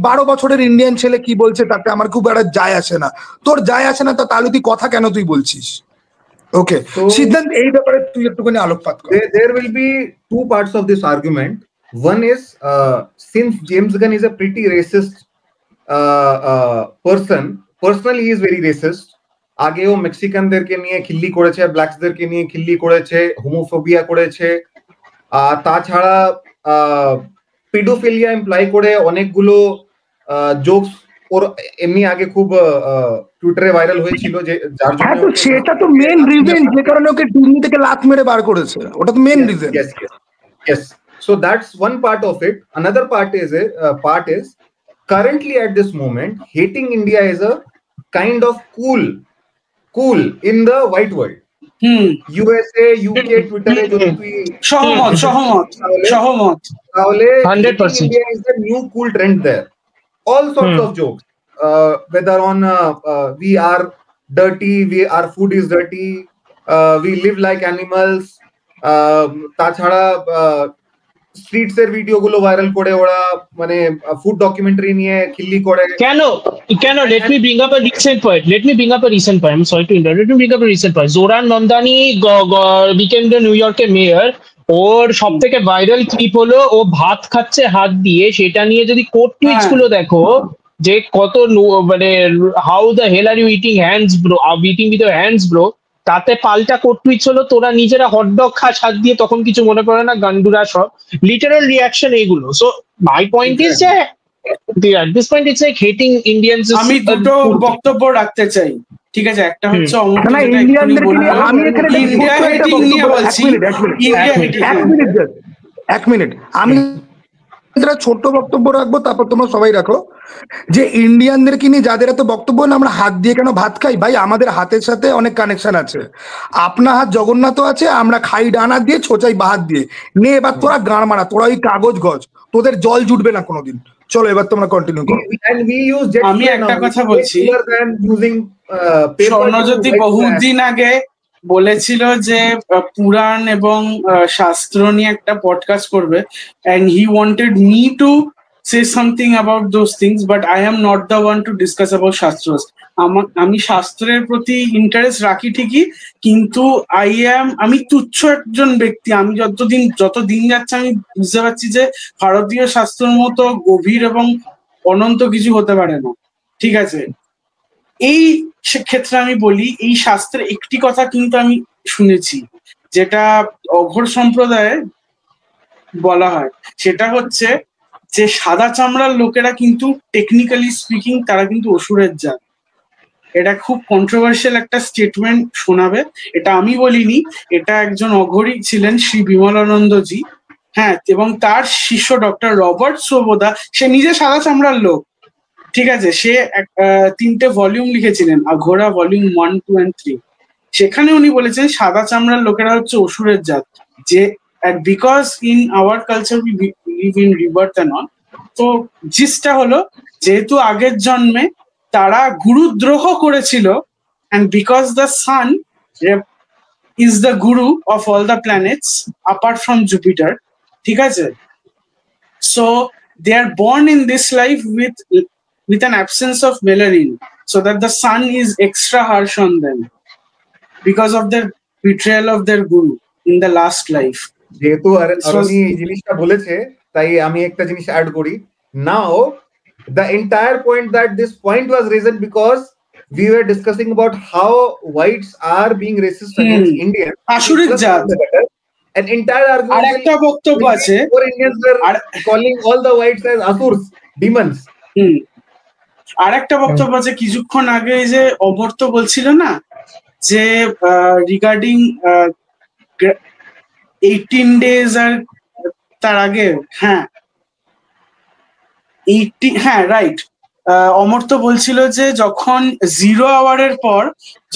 12 বছরের ইন্ডিয়ান ছেলে কি বলছে তাতে আমার খুব একটা যায় আসে না। তোর যায় আসে না, তা তাহলে তুই কথা কেন তুই বলছিস? ওকে, So সিদ্ধান্ত, এই ব্যাপারে তুই একটুখানি আলোকপাত কর। there will be two parts of this argument. One is since James Gunn is a pretty racist person, personally he is very racist. আগেও মেক্সিকানদেরকে নিয়ে খিল্লি করেছে, ব্ল্যাকসদেরকে নিয়ে খিল্লি করেছে, হোমোফোবিয়া করেছে, তাছাড়া পেডোফিলিয়া ইমপ্লাই করে অনেকগুলো জোকস ওর এমনি আগে খুব টুইটারে ভাইরাল হয়েছিল, যে যার হ্যাঁ, জন্য তো সেটা তো মেন রিজন, যে কারণে ওকে ডিজনি থেকে লাত মেরে বার করেছে, ওটা তো main reason. Yes. So that's one part of it. Another part is currently at this moment, hating India is a kind of cool in the white world. USA, UK, Twitter এ যদি তুই সহমত তাহলে 100%. India is the new cool trend there. All sorts of jokes, whether on we are dirty, our food is dirty, we live like animals, তাছাড়া streets এর video গুলো viral করে ওরা মানে ফুড ডকুমেন্টারি নিয়ে খিল্লি করে। কেন let me bring up a recent point. I'm sorry to interrupt. Let me bring up a recent point. Zoran Mamdani became the New York mayor. ওর সব থেকে ভাইরাল ক্লিপ হলো ও ভাত খাচ্ছে হাত দিয়ে, সেটা নিয়ে যদি কোট টুইটস গুলো দেখো, যে কত মানে how the hell are you eating hands bro, eating with your hands bro, তাতে পাল্টা কোট টুইটস হলো তোরা নিজেরা হটডগ খাস হাত দিয়ে, তখন কিছু মনে করে না, গান্ডুরা সব লিটারাল রিয়াকশন এইগুলো। সো মাই পয়েন্ট ইজ যে at this point it's like hating Indians. আমি দুটো বক্তব্য রাখতে চাই, ঠিক আছে? একটা হচ্ছে না, ইন্ডিয়ানদেরকে নিয়ে আমি এখানে ইন্ডিয়া হেটিং নিয়ে বলছি। এক মিনিট, আমি একটা ছোট্ট বক্তব্য রাখবো, তারপর তোমরা সবাই রাখো। যে ইন্ডিয়ানদেরকে নিয়ে যাদের এত বক্তব্য না, আমরা হাত দিয়ে কেন ভাত খাই? ভাই, আমাদের হাতের সাথে অনেক কানেকশন আছে। আপনার হাত জগন্নাথ আছে, আমরা খাই ডান হাত দিয়ে, ছোচাই বাহাত দিয়ে। নে এবার তোরা গাঁড় মারা, তোরা ওই কাগজ গজ, তোদের জল জুটবে না কোনোদিন। চলো এবার তোমরা কন্টিনিউ করো। আমি একটা কথা বলছি, স্বর্ণজ্যোতি বহুদিন আগে বলেছিল যে পুরাণ এবং শাস্ত্র নিয়ে একটা পডকাস্ট করবে, and he wanted me to say something about those things, but I am not the one to discuss about shastras. আমি শাস্ত্রের প্রতি ইন্টারেস্ট রাখি ঠিকই, কিন্তু আমি তুচ্ছ একজন ব্যক্তি। আমি যত দিন যাচ্ছে আমি বুঝতে পারছি যে ভারতীয় শাস্ত্রের মতো গভীর এবং অনন্ত কিছু হতে পারে না, ঠিক আছে? এই ক্ষেত্রে আমি বলি, এই শাস্ত্রের একটি কথা কিন্তু আমি শুনেছি, যেটা অঘোর সম্প্রদায়ে বলা হয়, সেটা হচ্ছে যে সাদা চামড়ার লোকেরা কিন্তু টেকনিক্যালি স্পিকিং তারা কিন্তু অসুরের জাত। এটা খুব কন্ট্রোভার্সিয়াল একটা স্টেটমেন্ট শোনাবে, এটা আমি বলিনি, এটা একজন অঘোরী ছিলেন শ্রী বিমলানন্দজি, হ্যাঁ, এবং তার শিষ্য ডক্টর রবার্ট সোবোদা, সে নিজে সাদা চামড়ার লোক, ঠিক আছে? সে 3টে ভলিউম লিখেছিলেন, আঘোরা ভলিউম 1, 2 and 3। সেখানে উনি বলেছেন সাদা চামড়ার লোকেরা হচ্ছে অসুরের জাত, যে because in our culture we believe in rebirth and all. তো জিসটা হলো, যেহেতু আগের জন্মে তারা গুরুদ্রোহ করেছিল, and because the sun is the guru of all the planets apart from Jupiter, ঠিক আছে? So they are born in this life with an absence of melanin, so that the sun is extra harsh on them because of their betrayal of their guru in the last life. যেহেতু আরনি এই জিনিসটা বলেছে, তাই আমি একটা জিনিস add করি। নাও the entire point that this point was raised because we were discussing about how whites are being racist against Indians. আসুরিক জাত। An entire argument. আরেকটা বক্তব্য আছে, Indians were calling all the whites as asurs, demons. আরেকটা বক্তব্য আছে, কিছুক্ষণ আগে যে অমর্ত্য বলছিল না যে রিগার্ডিং 18 days আর তার আগে, হ্যাঁ 80, হ্যাঁ রাইট, অমর্ত্য বলছিল যে যখন 0 আওয়ারের পর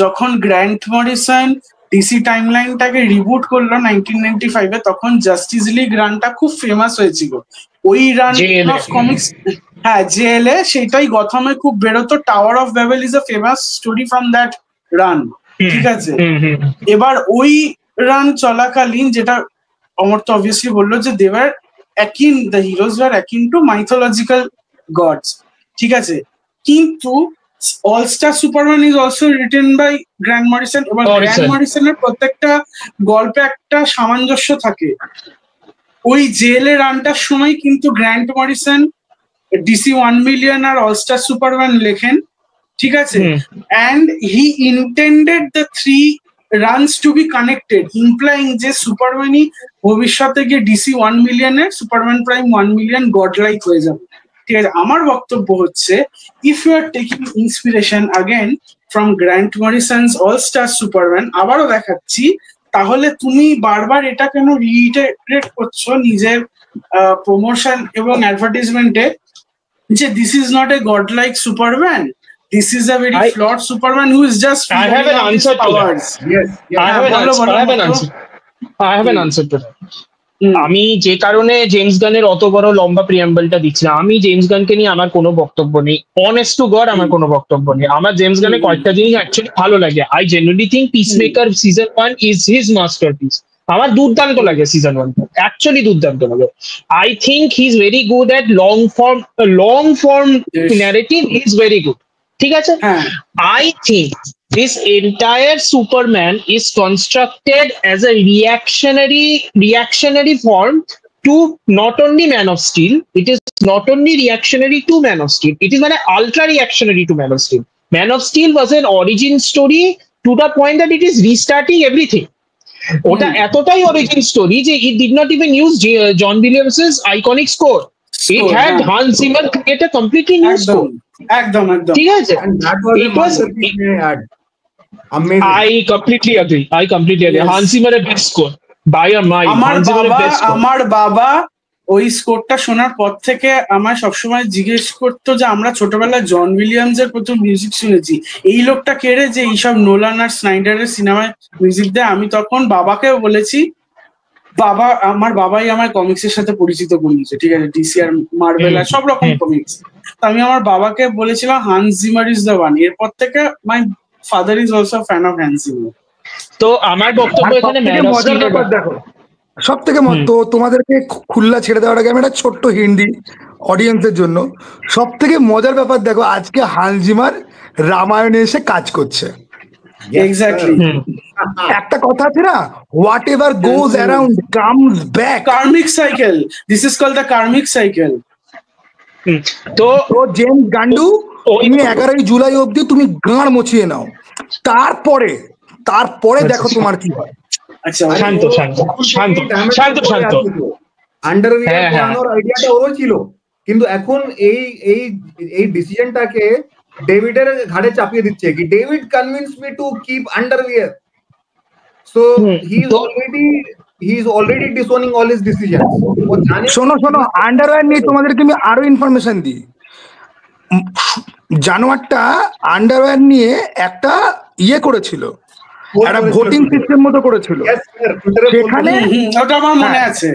যখন গ্র্যান্ট মরিসন ডিসি টাইমলাইনটাকে রিবুট করলো 1995-এ, তখন জাস্টিস লিগ রানটা খুব ফেমাস হয়েছিল। ওই রান অফ কমিক্স, হ্যাঁ জেএলএ, সেটাই গথমে খুব বেরোতো। Tower of ব্যাবেল is a famous story from that run, ঠিক আছে। এবার ওই রান চলাকালীন যেটা অমর্ত্য অবভিয়াসলি বললো যে দেওয়ার akin, the heroes were akin to mythological gods, ঠিক আছে। কিন্তু all star Superman is also written by Grant Morrison, এবং গ্র্যান্ট মরিসনের প্রত্যেকটা গল্পে একটা সামঞ্জস্য থাকে। ওই জেলে রানটার সময় কিন্তু গ্র্যান্ট মরিসন ডিসি 1 million আর অল স্টার সুপারম্যান লেখেন, ঠিক আছে। And he intended the 3 runs to be connected, implying যে সুপারম্যানই ভবিষ্যতে গিয়ে ডিসি 1 million এর সুপারম্যান প্রাইম 1 million গডলাইক হয়ে যাবে, ঠিক আছে। আমার বক্তব্য হচ্ছে, if you are taking inspiration again from Grant Morrison's All star Superman, আবারও দেখাচ্ছি, তাহলে তুমি বারবার এটা কেন রিইটারেট করছো নিজের প্রমোশন এবং অ্যাডভার্টাইজমেন্টে যে this is not a godlike Superman, this is a very flawed Superman who is just I have an answer to that. Yes, I have an answer to that. আমি যে কারণে জেমস গানের অত বড় লম্বা প্রিয়াম্বলটা দিচ্ছিলাম, আমি জেমস গানকে নিয়ে আমার কোনো বক্তব্য নেই, অনেস্ট টু গড আমার কোনো বক্তব্য নেই। আমার জেমস গানের কয়েকটা জিনিস অ্যাকচুয়ালি ভালো লাগে। I genuinely think peacemaker season 1 is his masterpiece. আমার দুর্দান্ত লাগে সিজন 1, অ্যাকচুয়ালি দুর্দান্ত লাগে। I think he is very good at long form narrative, he is very good, ঠিক আছে। I think this entire Superman is constructed as a reactionary form to not only Man of Steel. It is not only reactionary to Man of Steel, it is an ultra reactionary to Man of Steel. Man of Steel was an origin story to the point that it is restarting everything. ওটা এতটাই origin story যে it did not even use John Williams' iconic score. It had Hans Zimmer create a completely new score. একদম ঠিক আছে। I completely agree. Hans Zimmer a best score by a mile. আমার বাবা ওই স্কোরটা শোনার পর থেকে আমায় সবসময় জিজ্ঞেস করতো যে আমরা ছোটবেলায় জন উইলিয়ামস এর প্রথম মিউজিক শুনেছি, এই লোকটা কে রে যে এইসব নোলান আর স্নাইডারের সিনেমায় মিউজিক দেয়। আমি তখন বাবাকেও বলেছি, আমার বাবাই আমার কমিক্সের সাথে পরিচিত করিয়েছে, ঠিক আছে, ডিসি আর মার্ভেল আর সব রকম কমিক্স। তো আমি আমার বাবাকে বলেছিলাম Hans Zimmer is the one. এরপর থেকে my father is also fan of Hans Zimmer. তো আমার বক্তব্য এখানে মজার ব্যাপার দেখো, সব থেকে তো তোমাদেরকে খুল্লা ছেড়ে দেওয়ার আগে আমি একটা ছোট্ট হিন্দি অডিয়েন্সের জন্য, সব থেকে মজার ব্যাপার দেখো, আজকে হান্স জিমার রামায়ণে এসে কাজ করছে। এক্স্যাক্টলি, একটা কথা আছে না, whatever goes around comes back, karmic cycle, this is called the karmic cycle. তো জেমস গান্ডু, তুমি 11ই জুলাই অবধি তুমি গাঁড় মুছিয়ে নাও, তারপরে দেখো তোমার কি হয়। আচ্ছা, শান্ত আন্ডারওয়্যার বানানোর আইডিয়াটা ওরও ছিল, কিন্তু এখন এই ডিসিশনটাকে ডেভিডের ঘাড়ে চাপিয়ে দিচ্ছে কি David convince me to keep underwear, so he is already disowning all his decisions. শোনো আন্ডারওয়্যার নিয়ে তোমাদেরকে আমি আরো ইনফরমেশন দিই। জানোয়ারটা আন্ডারওয়্যার নিয়ে একটা করেছিল, একটা ভোটিং সিস্টেম মতো করেছিল, সেখানে ওটা আমার মনে আছে।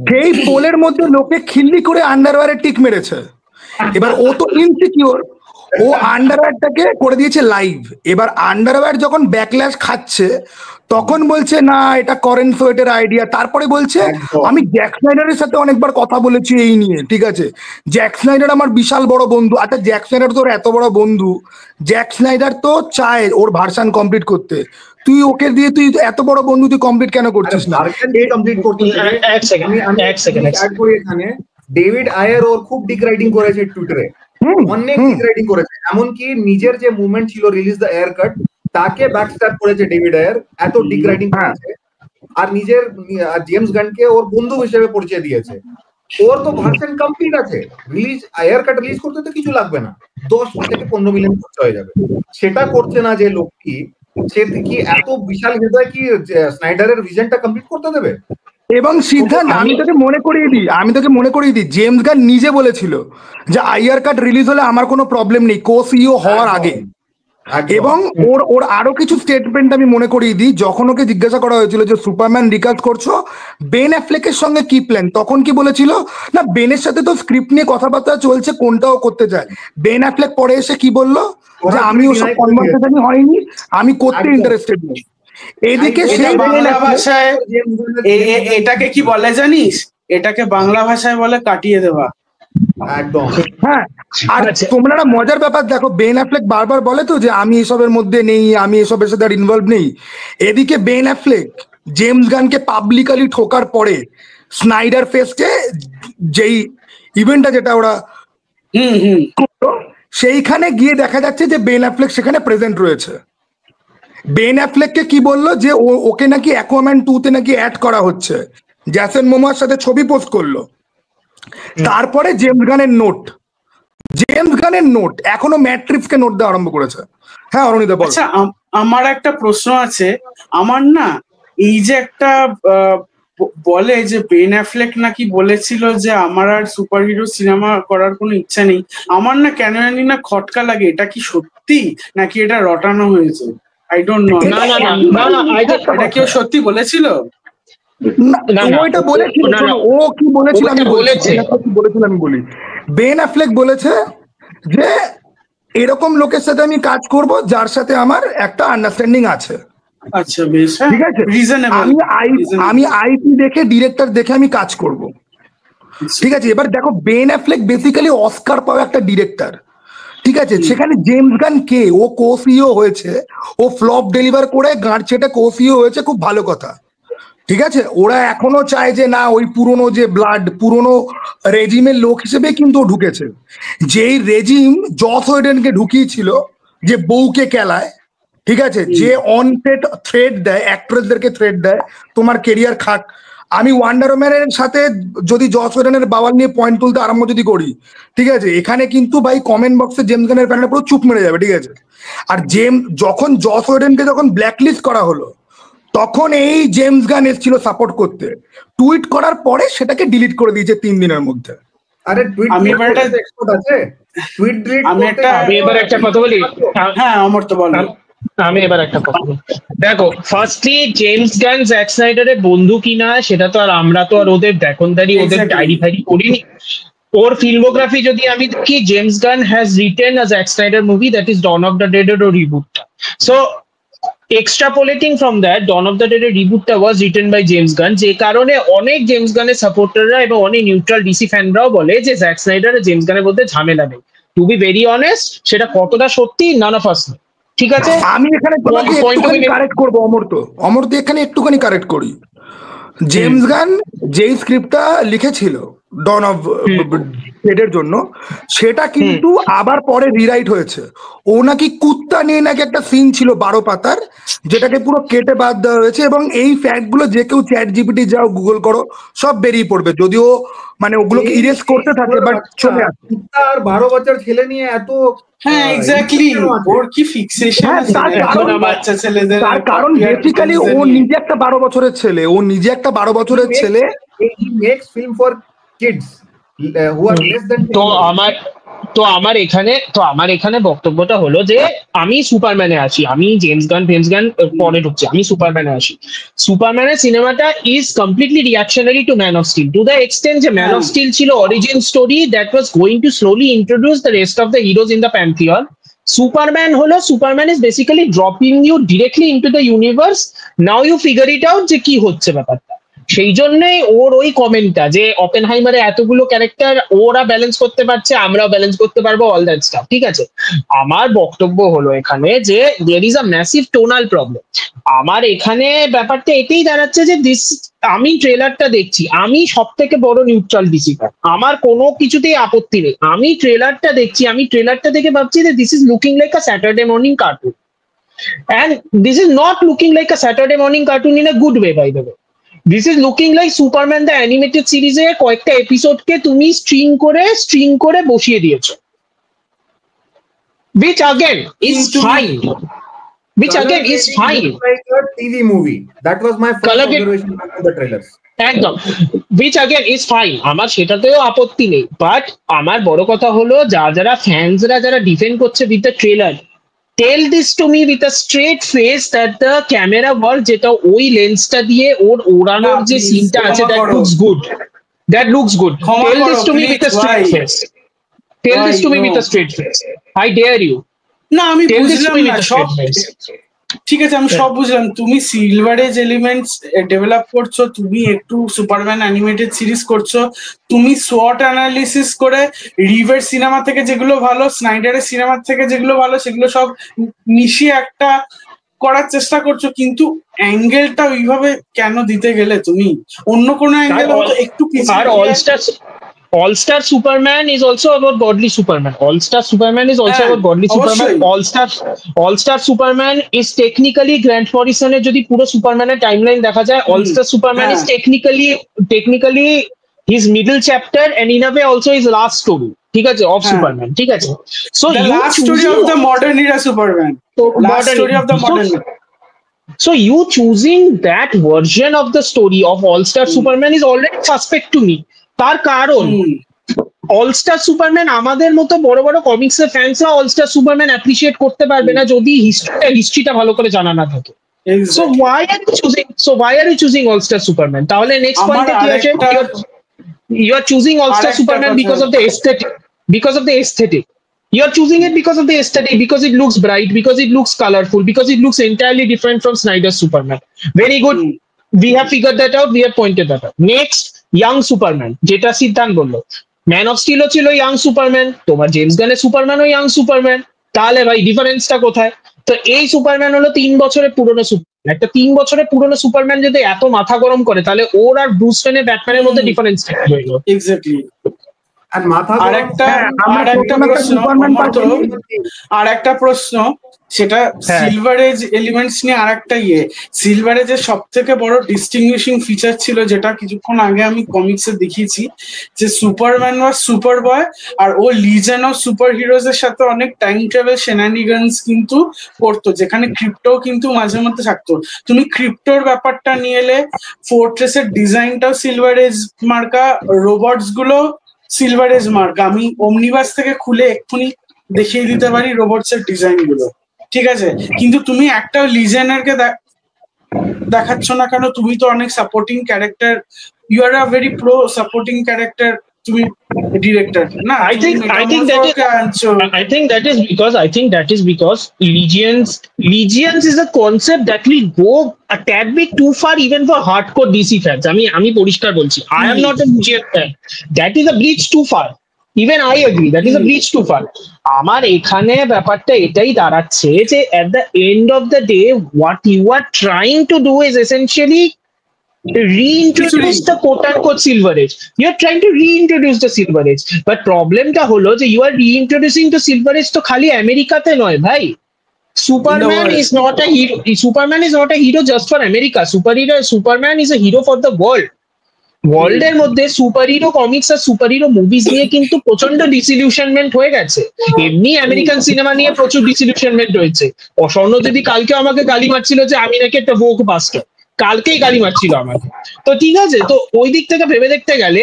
সেই পোলের মধ্যে লোকে খিল্লি করে আন্ডারওয়্যারে টিক মেরেছে। এবার ও তো ইনসিকিউর, ও আন্ডারওয়্যারটাকে করে দিয়েছে লাইভ। এবার আন্ডারওয়্যার যখন ব্যাকল্যাশ খাচ্ছে তখন বলছে না এটা করেন সোয়েটের আইডিয়া। তারপরে বলছে আমি জ্যাক স্নাইডারের সাথে অনেকবার কথা বলেছি এই নিয়ে, ঠিক আছে, জ্যাক স্নাইডার আমার বিশাল বড় বন্ধু। আচ্ছা, জ্যাক স্নাইডার তোর এত বড় বন্ধু, জ্যাক স্নাইডার তো চায় ওর ভার্সন কমপ্লিট করতে, তুই ওকে দিয়ে তুই এত বড় বন্ধু তুই কমপ্লিট কেন করছিস না? এখানে ডেভিড আয়ার ওর খুব ডিক রাইটিং করেছে টুইটারে, অনেক ডিক রাইটিং করেছে, এমনকি নিজের যে মুভমেন্ট ছিল রিলিজ দ্য এয়ার কাট তাকে ব্যাকস্ট্যাপ করেছে ডেভিড আয়ার, এত ডিক রাইটিং করেছে। আর নিজের জেমস গানকে ওর বন্ধু হিসেবে পরিচয় দিয়েছে। ওর তো ভার্সন কমপ্লিট আছে, রিলিজ এয়ার কাট রিলিজ করতে তো কিছু লাগবে না, 10 থেকে 15 মিলিয়ন খরচা হয়ে যাবে। সেটা করছে না যে লোকটি, সে কি এত বিশাল হৃদয় কি স্নাইডারের ভিশনটা কমপ্লিট করতে দেবে? এবং সিদ্ধান্ত আমি তোকে মনে করিয়ে দিই জেমস গান নিজে বলেছিল যে আইআর কাট রিলিজ হলে আমার কোনো প্রবলেম নেই কো সিইও হওয়ার আগে। এবং ওর আরো কিছু স্টেটমেন্ট আমি মনে করিয়ে দিই, যখন ওকে জিজ্ঞাসা করা হয়েছিল যে সুপারম্যান রিকাস্ট করছো বেন অ্যাফ্লেকের সঙ্গে কি প্ল্যান, তখন কি বলেছিল না বেনের সাথে তো স্ক্রিপ্ট নিয়ে কথাবার্তা চলছে কোনটাও করতে চায়। বেন অ্যাফ্লেক পরে এসে কি বললো যে আমি ওসব কনভারসেশনই হয়নি, আমি করতে ইন্টারেস্টেড নেই। এদিকে সেই বাংলা ভাষায় এটাকে কি বলে জানিস, এটাকে বাংলা ভাষায় বলে কাটিয়ে দেওয়া। একদম হ্যাঁ। আর তোমরা একটা মজার ব্যাপার দেখো, বেন অ্যাফ্লেক বারবার বলে তো যে আমি এসবের মধ্যে নেই, আমি এসবের সাথে আর ইনভলভ নেই। এদিকে বেন অ্যাফ্লেক জেমস গানকে পাবলিকালি ঠোকার পরে স্নাইডার ফেস্টে যেই ইভেন্টটা যেটা ওরা করলো সেইখানে গিয়ে দেখা যাচ্ছে যে বেন অ্যাফ্লেক সেখানে প্রেজেন্ট রয়েছে। বেন অ্যাফ্লেককে কি বললো যে ওকে নাকি অ্যাকুয়াম্যান 2-তে নাকি অ্যাড করা হচ্ছে, জ্যাসন মোমোর সাথে ছবি পোস্ট করলো। তারপরে জেমস গানের নোট এখনো ম্যাট্রিক্সকে নোট দেওয়া আরম্ভ করেছে। হ্যাঁ অরুণিতা বল। আচ্ছা আমার একটা প্রশ্ন আছে, আমার না এই যে একটা বলে যে বেন অ্যাফ্লেক নাকি বলেছিল যে আমার আর সুপারহিরো সিনেমা করার কোনো ইচ্ছা নেই, আমার না কেন জানি না খটকা লাগে, এটা কি সত্যি নাকি এটা রটানো হয়েছে? I don't know. এটা কেউ সত্যি বলেছিল? ওইটা বলেছিল, ও কি বলেছিল আমি বলি। বেন অ্যাফ্লেক বলেছে যে এরকম লোকের সাথে আমি কাজ করব যার সাথে আমার একটা আন্ডারস্ট্যান্ডিং আছে। আচ্ছা বেশ, ঠিক আছে, আমি আইপি দেখে ডিরেক্টর দেখে আমি কাজ করব। ঠিক আছে, এবার দেখো বেন অ্যাফ্লেক বেসিক্যালি অস্কার পাওয়া একটা ডিরেক্টর। ঠিক আছে, সেখানে জেমস গান কে, ও কো-সিইও হয়েছে, ও ফ্লপ ডেলিভার করে গাঁড়ছেটা কো-সিইও হয়েছে, খুব ভালো কথা। ঠিক আছে, ওরা এখনো চায় যে না ওই পুরনো যে পুরনো রেজিমের লোক হিসেবে কিন্তু ও ঢুকেছে। যেই রেজিম জস ওয়েডেনকে ঢুকিয়েছিল যে বউকে কেলায়, ঠিক আছে, যে অনসেট থ্রেড দেয়, অ্যাক্ট্রেসদেরকে থ্রেড দেয় তোমার কেরিয়ার খাট। আমি ওয়ান্ডার ওম্যানের সাথে যদি জস ওয়েডেনের বাওয়াল নিয়ে পয়েন্ট তুলতে আরম্ভ যদি করি, ঠিক আছে, এখানে কিন্তু ভাই কমেন্ট বক্সে জেমস গানের ফ্যানরা পুরো চুপ মেরে যাবে। ঠিক আছে, আর যখন জস ওয়েডেনকে যখন ব্ল্যাকলিস্ট করা হলো তখন এই জেমস গান এসেছিল সাপোর্ট করতে, টুইট করার পরে সেটাকে ডিলিট করে দিয়েছে 3 দিনের মধ্যে। আরে টুইট আমি এবার একটা কথা বলি। হ্যাঁ আমার তো বলো। আমি এবার একটা কথা বলি। দেখো, ফার্স্টলি জেমস গান জ্যাক স্নাইডারের বন্ধু কিনা সেটা তো আর আমরা তো আর ওদের দেখনদারি ওদের ডায়েরি ফাইরি করিনি। ওর ফিল্মোগ্রাফি যদি আমি দেখি, James Gunn has written a Zack Snyder movie that is Dawn of the Dead এর রিবুটটা। So extrapolating from that, Dawn of the Dead রিবুটটা was written by James Gunn, যে কারণে অনেক জেমস গানের সাপোর্টাররা এবং অনেক নিউট্রাল ডিসি ফ্যানরাও বলে যে জ্যাক স্নাইডার আর জেমস গানের মধ্যে ঝামেলা নেই। টু বি ভেরি অনেস্ট, সেটা কতটা সত্যি নান অফ আস নো। ঠিক আছে, আমি এখানে কারেক্ট করবো অমর্ত এখানে একটুখানি কারেক্ট করি। জেমস গান যেই স্ক্রিপ্টটা লিখেছিল ডন অফ ডেডের জন্য, সেটা কিন্তু আবার পরে রিরাইট হয়েছে। ও নাকি কুত্তা নিয়ে নাকি একটা সিন ছিল 12 পাতার, যেটাকে পুরো কেটে বাদ দেওয়া হয়েছে। এবং এই ফ্যাক্ট গুলো যে কেউ চ্যাট জিপিটি যাও, গুগল করো, সব বেরিয়ে পড়বে। যদিও মানে ওগুলোকে ইরেজ করতে থাকে, বাট চলে আসে। কুত্তা আর 12 বছর ছেলে নিয়ে এত, হ্যাঁ এক্স্যাক্টলি, ওর কি ফিক্সেশন আছে বাচ্চা ছেলেদের। তার কারণ বেসিক্যালি ও নিজে একটা 12 বছরের ছেলে, he makes film for kids who are less than 10 তো আমার এখানে বক্তব্যটা হলো যে আমি সুপারম্যানে আসি, আমি জেমস গান পরে ঢুকছি, আমি সুপারম্যানে আসি। সুপারম্যানের সিনেমাটা is completely reactionary to Man of Steel, to the extent যে ম্যান অফ স্টিল ছিল origin story that was going to slowly introduce the rest of the heroes in the pantheon. Superman is basically dropping you directly into the universe, now you figure it out যে কি হচ্ছে ব্যাপারটা। সেই জন্যই ওর ওই কমেন্টটা যে অপেনহাইমারে এতগুলো ক্যারেক্টার ওরা ব্যালেন্স করতে পারছে, আমরাও ব্যালেন্স করতে পারবো, অল দ্যাট স্টাফ। ঠিক আছে, আমার বক্তব্য হলো এখানে যে there is a massive tonal problem. আমার এখানে ব্যাপারটা এটাই দাঁড়াচ্ছে যে আমি ট্রেলারটা দেখছি, আমি সব থেকে বড় নিউট্রাল ডিসি ফ্যান, আমার কোনো কিছুতেই আপত্তি নেই। আমি ট্রেলারটা দেখছি, আমি ট্রেলারটা দেখে ভাবছি যে this is looking like a Saturday morning cartoon, and this is not looking like a Saturday morning cartoon in a good way by the way. This is looking like Superman the animated সিরিজে কয়েকটা এপিসোডকে তুমি string করে বসিয়ে দিয়েছো, which again is fine. which Color again is grading fine. looks like a TV movie. That was my first Color grade- observation from the trailers. একদম, which again is fine, আমার সেটাতেও আপত্তি নেই, বাট আমার বড় কথা হলো যারা ফ্যান্সরা যারা ডিফেন্ড করছে with the trailer, tell this to me with a straight face that the camera work যেটা ওই লেন্সটা দিয়ে ওর ওড়ানোর যে please, সিনটা আছে ক্ষমা দ্যাট করো। Looks good, that looks good, ক্ষমা টেল দিস করো, to me please, with a straight why? Face, tell this Why? To me No. With a straight face, I dare you, না আমি টেল দিস টু বুঝলাম me না with a সব straight face. ঠিক আছে, আমি সব বুঝলাম। তুমি সিলভার এজ এলিমেন্টস ডেভেলপ করছো, তুমি একটু সুপারম্যান অ্যানিমেটেড সিরিজ করছো, তুমি সোয়াট অ্যানালিসিস করে রিভের সিনেমা থেকে যেগুলো ভালো, স্নাইডারের সিনেমা থেকে যেগুলো ভালো, সেগুলো সব মিশিয়ে একটা করার চেষ্টা করছো, কিন্তু অ্যাঙ্গেলটা ওইভাবে কেন দিতে গেলে তুমি? অন্য কোনো অ্যাঙ্গেল হতো একটু আর All Star Superman is also about godly Superman. All Star Superman is also হ্যাঁ, about godly Superman. অবশ্যই। All Star Superman is technically Grant Morrison এর যদি পুরো সুপারম্যানের টাইমলাইন দেখা যায়, All Star Superman is হ্যাঁ। technically his middle chapter and in a way also his last story. ঠিক আছে, of হ্যাঁ। Superman. ঠিক আছে. So The you last story of the modern era Superman. Last story of the modern era. So you choosing that version of the story of All Star Superman is already suspect to me. তার কারণ all star Superman আমাদের মতো বড় বড় comics এর ফ্যান্সরা all star Superman appreciate করতে পারবে না যদি হিস্ট্রিটা ভালো করে জানা না থাকে। So why are you choosing all star Superman? তাহলে নেক্সট পয়েন্টে কি আছে? You are choosing all star Superman because of the aesthetic, you are choosing it because of the aesthetic, because it looks bright, because it looks colorful, because it looks entirely different from Snyder's Superman. Very good. We have figured that out, we have pointed that out. Next, young Superman, যেটা সিদ্ধান্ত বললো, man of স্টিলও ছিল young Superman, তোমার James গানের সুপারম্যানও young Superman, তাহলে ভাই ডিফারেন্সটা কোথায়? তো এই সুপারম্যান হলো 3 বছরের পুরনো সুপারম্যান। একটা 3 বছরের পুরনো সুপারম্যান যদি এত মাথা গরম করে, তাহলে ওর আর ব্রুস ওয়েনের ব্যাটম্যানের মধ্যে ডিফারেন্সটা কি হইল? এক্স্যাক্টলি। আর মাথা আর একটা প্রশ্ন, সেটা সিলভার এজ এলিমেন্টস নিয়ে আর একটা সিলভার এজের সব থেকে বড় ডিস্টিংগুইশিং ফিচার ছিল, যেটা কিছুক্ষণ আগে আমি কমিক্সে দেখিয়েছি, যে সুপারম্যান ওয়াজ সুপার বয়, আর ও লিজেন অফ সুপার হিরোজ এর সাথে অনেক টাইম ট্রাভেল শেনানিগানস কিন্তু করতো, যেখানে ক্রিপ্টোও কিন্তু মাঝে মধ্যে থাকতো। তুমি ক্রিপ্টোর ব্যাপারটা নিয়ে এলে, ফোর্ট্রেসের ডিজাইনটাও সিলভার এজ মার্কা, রোবটস গুলো সিলভার এজ মার্ক। আমি ওমনিভাস থেকে খুলে এক্ষুনি দেখিয়ে দিতে পারি রোবটস এর ডিজাইন গুলো, ঠিক আছে? কিন্তু তুমি একটা লিজেনারকে দেখাচ্ছ না কেন? তুমি তো অনেক supporting character, you are a very pro supporting character, তুমি ডিরেক্টর না? I think that is because Legions is a concept that will go a tad bit too far even for hardcore DC fans. আমি পরিষ্কার বলছি, I am not a Legion fan. That is a bridge too far. Even I agree, that is a bridge too far. আমার এখানে ব্যাপারটা এটাই দাঁড়াচ্ছে যে at the end of the day what you are trying to do is essentially reintroduce the quote-unquote Silver Age. You are trying to reintroduce the Silver Age, but problemটা হলো যে you are reintroducing the Silver Age তো খালি আমেরিকাতে নয় ভাই। Superman is not a hero. Superman is not a hero just for America. Superman is a hero for the world. ওয়ার্ল্ডের মধ্যে super hero comics আর super hero movies নিয়ে কিন্তু প্রচন্ড ডিসিলিউশনমেন্ট হয়ে গেছে। এমনি আমেরিকান সিনেমা নিয়ে প্রচুর ডিসিলিউশনমেন্ট হয়েছে। অস্বর্ণ যদি কালকে আমাকে গালি মারছিল যে আমি নাকি একটা ভোগ বাস্টার, কালকেই গালি মারছিল আমাকে। তো ঠিক আছে, তো ওই দিক থেকে ভেবে দেখতে গেলে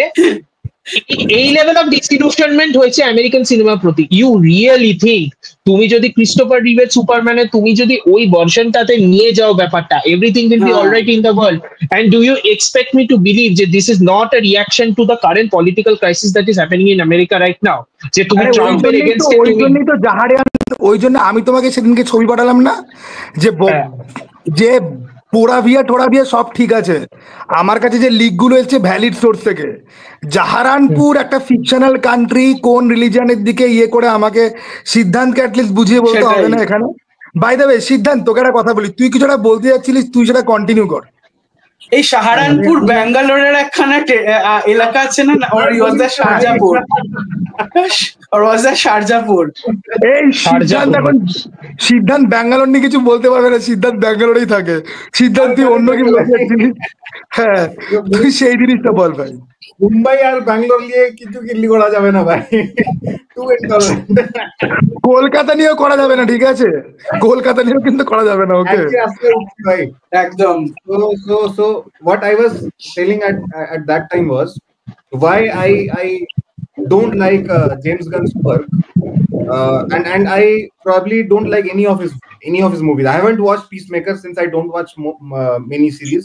এই লেভেল অফ ডিসিলিউশনমেন্ট হয়েছে আমেরিকান সিনেমার প্রতি। ইউ রিয়েলি থিঙ্ক তুমি যদি ক্রিস্টোফার রিভের সুপারম্যানের তুমি যদি ওই ভার্সনটাতে নিয়ে যাও ব্যাপারটা, everything will be alright in the world, and do you expect me to believe যে this is not a reaction to the current political crisis that is happening in America right now? যে তুমি ট্রাম্পের এগেইনস্টে ওই জন্যই তো জাহারিয়ান, ওই জন্য আমি তোমাকে সেদিনকে ছবি পাঠালাম না যে পোড়াভিয়া টোড়াভিয়া সব ঠিক আছে, আমার কাছে যে লিক গুলো এসছে ভ্যালিড সোর্স থেকে। জাহারানপুর একটা ফিকশনাল কান্ট্রি, কোন রিলিজিয়নের দিকে করে আমাকে সিদ্ধান্তকে অ্যাটলিস্ট বুঝিয়ে বলতে হবে না এখানে। বাই দ্য ওয়ে সিদ্ধান্ত, তোকে একটা কথা বলি, তুই কিছুটা বলতে যাচ্ছিলিস, তুই সেটা কন্টিনিউ কর। এই সাহারানপুর ব্যাঙ্গালোরের একখানা এলাকা আছে না, শারজাপুর। এই সিদ্ধান্ত এখন সিদ্ধান্ত ব্যাঙ্গালোর নিয়ে কিছু বলতে পারবে না, সিদ্ধান্ত ব্যাঙ্গালোরেই থাকে। সিদ্ধান্ত তুই অন্য কি বলতে চাচ্ছিলিস? হ্যাঁ তুই সেই জিনিসটা বল ভাই। মুম্বাই আর ব্যাঙ্গালোর নিয়ে কিছু কিল্লি করা যাবে না ভাই, টু ইন্টলারেন্ট। কলকাতা নিয়েও করা যাবে না, ঠিক আছে, কলকাতা নিয়েও কিন্তু করা যাবে না। ওকে, ভাই একদম। So what I was telling at that time was why I don't like James Gunn's work, and I probably don't like any of his movies. I haven't watched Peacemaker since I don't watch many series.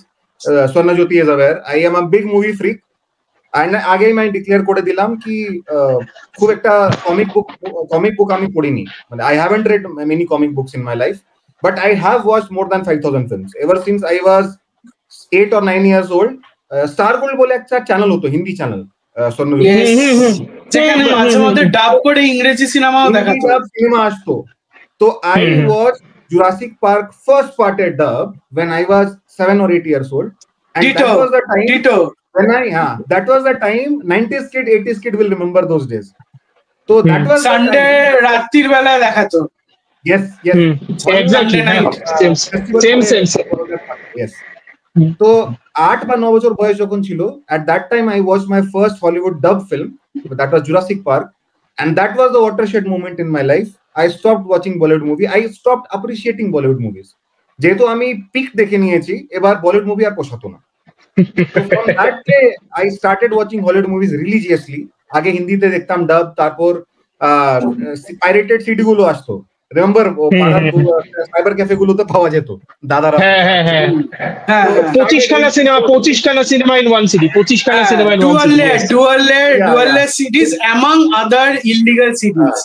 Swarna Jyoti is aware I am a big movie freak, and আগেই আমি declare করে দিলাম কি খুব একটা comic book আমি পড়িনি, মানে I haven't read many comic books in my life, but I have watched more than 5,000 films ever since I was 8 or 9 years old. Star Gold বলে একটা চ্যানেল হতো, হিন্দি চ্যানেল, যেখানে মাঝে মধ্যে ডাব করে ইংরেজি সিনেমাও দেখাতো, সিনেমা আসতো। তো I watched Jurassic Park first part at dub when I was 7 or 8 years old, and that was the time when that was the time 90s kid 80s kid will remember those days. So that was Sunday রাত্রির বেলায় দেখাতো। Yes, exactly, same. Yes. তো 8 বা 9 বছর বয়স যখন ছিল, at that time I watched my first Hollywood dub film, that was Jurassic Park, and that was the watershed moment in my life. I stopped watching Bollywood movie. I stopped appreciating Bollywood movies. যেহেতু আমি pick দেখে নিয়েছি, এবার Bollywood movie আর পোষাতো না। From that day I started watching Hollywood movies religiously. আগে হিন্দিতে দেখতাম ডাব, তারপর পাইরেটেড সিডি গুলো আসতো, রিমেম্বার সাইবার ক্যাফে গুলোতে পাওয়া যেত দাদারা। 25 খানা সিনেমা ইন ওয়ান সিডি, 25 খানা cinema in one CD, dual CDs among other illegal CDs.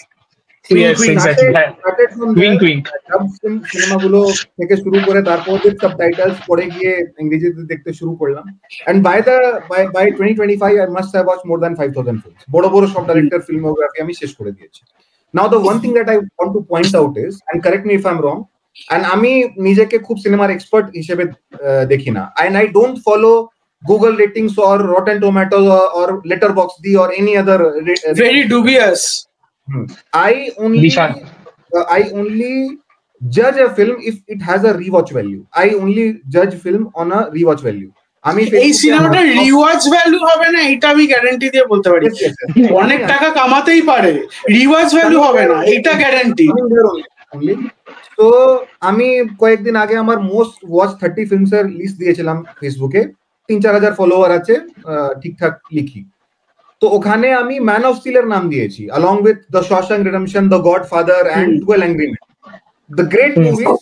সিনেমাগুলো থেকে শুরু করে তারপর সাবটাইটেলস পড়ে গিয়ে ইংরেজিতে দেখতে শুরু করলাম, and by 2025 I must have watched more than 5,000 films. বড় বড় সব ডাইরেক্টর ফিল্মোগ্রাফি আমি শেষ করে দিয়েছি। Now the one thing that I want to point out is, and correct me if I'm wrong, and আমি নিজেকে খুব সিনেমার এক্সপার্ট হিসেবে দেখি না, and I don't follow Google ratings or Rotten Tomatoes or Letterboxd or any other very dubious. I only judge a film if it has a rewatch value. I only judge film on a rewatch value. আমি এই সিনেমাটা rewatch value হবে না, এটা আমি guarantee দিয়ে বলতে পারি। অনেক টাকা কামাতেই পারে, রিওয়াচ ভ্যালু হবে না, এটা গ্যারান্টি। তো আমি কয়েকদিন আগে আমার মোস্ট ওয়াচ 30 ফিল্মস এর লিস্ট দিয়েছিলাম ফেসবুকে, 3-4 হাজার ফলোয়ার আছে, ঠিকঠাক লিখি। তো ওখানে আমি ম্যান অফ স্টিল এর নাম দিয়েছি, along with The Shawshank Redemption, The Godfather and 12 Angry Men, the great movies।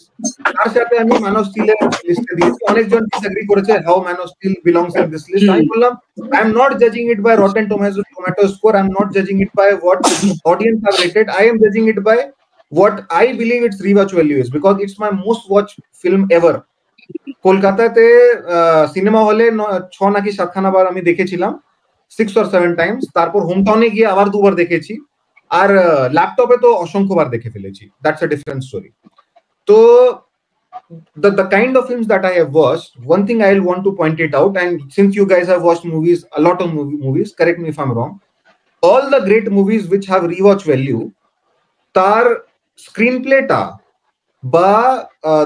তার সাথে আমি ম্যান অফ স্টিল এর লিস্টে দিয়েছি। অনেকজন ডিসএগ্রি করেছে how Man of Steel belongs in this list। আমি বললাম I am not judging it by Rotten Tomatoes score, I am not judging it by what audience have rated, I am judging it by what I believe its rewatch value is, because it's my most watched film ever. কলকাতাতে cinema হলে 6 নাকি 7 খানা বার আমি দেখেছিলাম, 6 or 7 times। তারপর home টাউনে গিয়ে আবার 2 বার দেখেছি, আর ল্যাপটপে তো অসংখ্যবার দেখে ফেলেছি। That's a different story. তো the kind of films that I have watched, one thing I will want to point it out, and since you guys have watched movies, a lot of movies, correct me if I'm wrong, all the great movies which have rewatch value, তার screenplay টা বা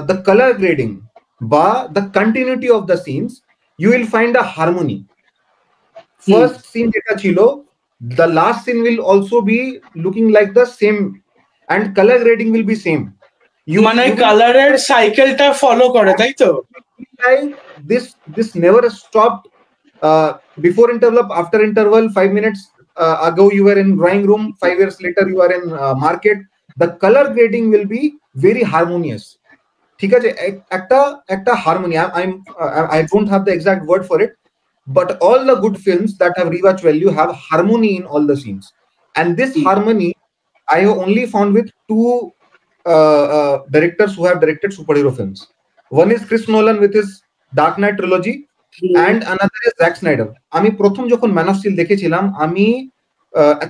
the color grading বা the continuity of the scenes, you will find a harmony. First scene যেটা ছিল, the last scene will also be looking like the same, and color grading will be same. মানে কালারের সাইকেলটা follow করে, তাই তো? This never stopped before interval, after interval, 5 minutes ago you were in drawing room, 5 years later you are in market. The color grading will be very harmonious. ঠিক আছে, একটা harmony. I don't have the exact word for it, but all the good films that have rewatch value have harmony in all the scenes, and this harmony I have only found with 2 directors who have directed superhero films. One is Chris Nolan with his Dark Knight trilogy, and another is Zack Snyder. আমি প্রথম যখন man of still দেখেছিলাম, আমি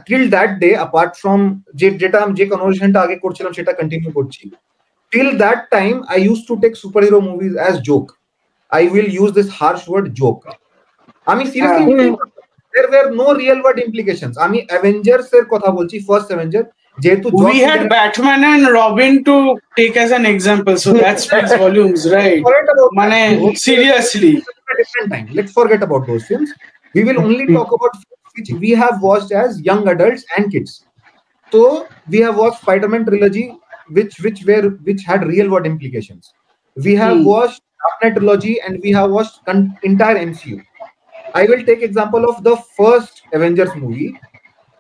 till that day, apart from যেটা আমি যে কনভারসেশনটা আগে করছিলাম সেটা কন্টিনিউ করছি, till that time I used to take superhero movies as joke. I will use this harsh word joke. আমি seriously, there were no real world implications. আমি Avengers এর কথা বলছি, ফার্স্ট অ্যাভেঞ্জার, যেহেতু we had Batman and Robin to take as an example, so that speaks volumes, right? মানে seriously, different time, let's forget about those films. We will only talk about films which we have watched as young adults and kids. So we have watched Spider-Man trilogy, which had real world implications. We have watched Dark Knight trilogy, and we have watched entire MCU. I will take example of the first Avengers movie.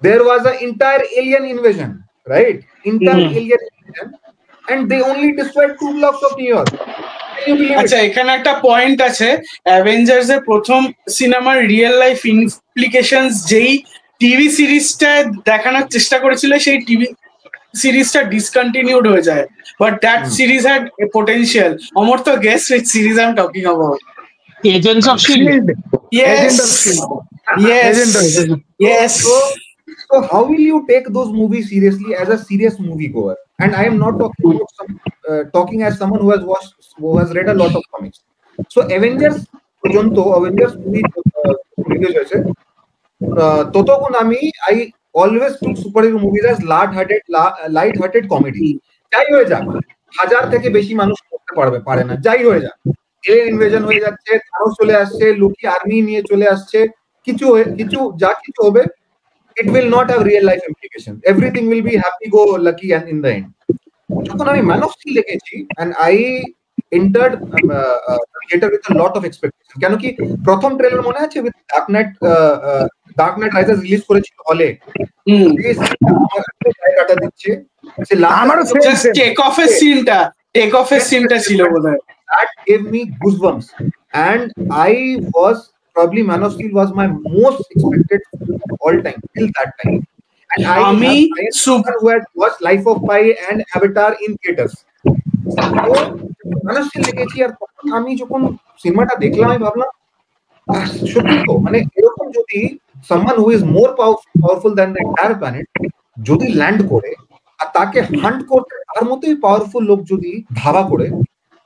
There was an entire alien invasion, right? Entire alien invasion, and they only destroyed 2 blocks of New York. Can you believe আচ্ছা it? এখানে একটা point আছে, Avengers এর প্রথম সিনেমার real life implications যেই TV সিরিজটা দেখানোর চেষ্টা করেছিল সেই টিভি সিরিজটা ডিসকন্টিনিউড হয়ে যায়, but that series had a potential. Amartya guess which series I'm talking about? Agents of Shield. Yes, yes, yes. So how will you take those movies seriously as a serious moviegoer? And I am not talking about talking as someone who has read a lot of comics. So Avengers movie release হয়েছে, ততক্ষণ I always took superhero movies as light-hearted comedy. যাই হয়ে যাক, 1000 থেকে বেশি মানুষ করতে পারে না, যাই হয়ে যাক, এলিয়েন ইনভেশন হয়ে যাচ্ছে, থানোস চলে আসছে, লোকি আর্মি নিয়ে চলে আসছে, কিছু হবে, it will not have real life implications. Everything will be happy go lucky and in the end. যখন আমি ম্যান অফ স্টিল দেখেছি, and I entered theater with a lot of expectation. কেন কি প্রথম ট্রেলার মনে আছে with Dark Knight Rises release করেছিল হলে, জায়গাটা দিচ্ছে, সে জাস্ট টেক অফ এর সিনটা ছিল বোধহয়, that gave me goosebumps, and I was probably Man of Steel was my most expected all time till that time. And I am someone who has watched Life of Pi and Avatar in theaters. So Man of Steel দেখেছি, আর আমি যখন সিনেমাটা দেখলাম আমি ভাবলাম সত্যি তো, মানে এরকম যদি someone who is more powerful than the entire planet যদি ল্যান্ড করে আর তাকে হান্ট করতে তার মতোই পাওয়ারফুল লোক যদি ধাওয়া করে,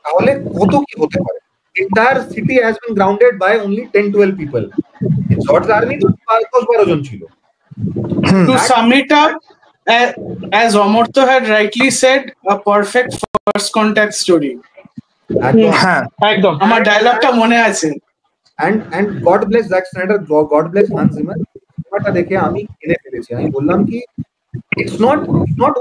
তাহলে কত কি হতে পারে। Entire city has been grounded by only 10-12 people. George's army তো 10-12 জন ছিল। To sum it up, as Omortho had rightly said, a perfect first contact story. একদম আমার ডায়লগটা মনে আছে। And God bless Zack Snyder, God bless Hans Zimmer, সিনেমাটা দেখে আমি কিনে ফেলেছি। আমি বললাম কি it's not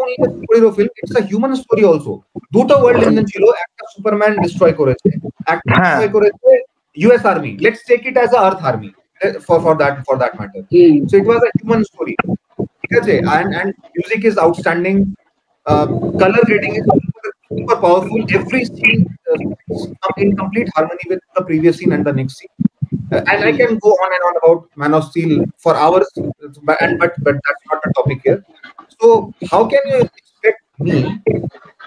only a superhero film, it's a human story also. দুটো ওয়ার্ল্ড ইঞ্জিন ছিল, একটা সুপারম্যান ডিস্ট্রয় করেছে, একটা ডিস্ট্রয় করেছে US army, let's take it as a earth army for that matter. So it was a human story, ঠিক আছে? And music is outstanding, color grading is super powerful, every scene in complete harmony with the previous scene and the next scene. And I can go on and on about Man of Steel for hours, but that's not the topic here. So how can you expect me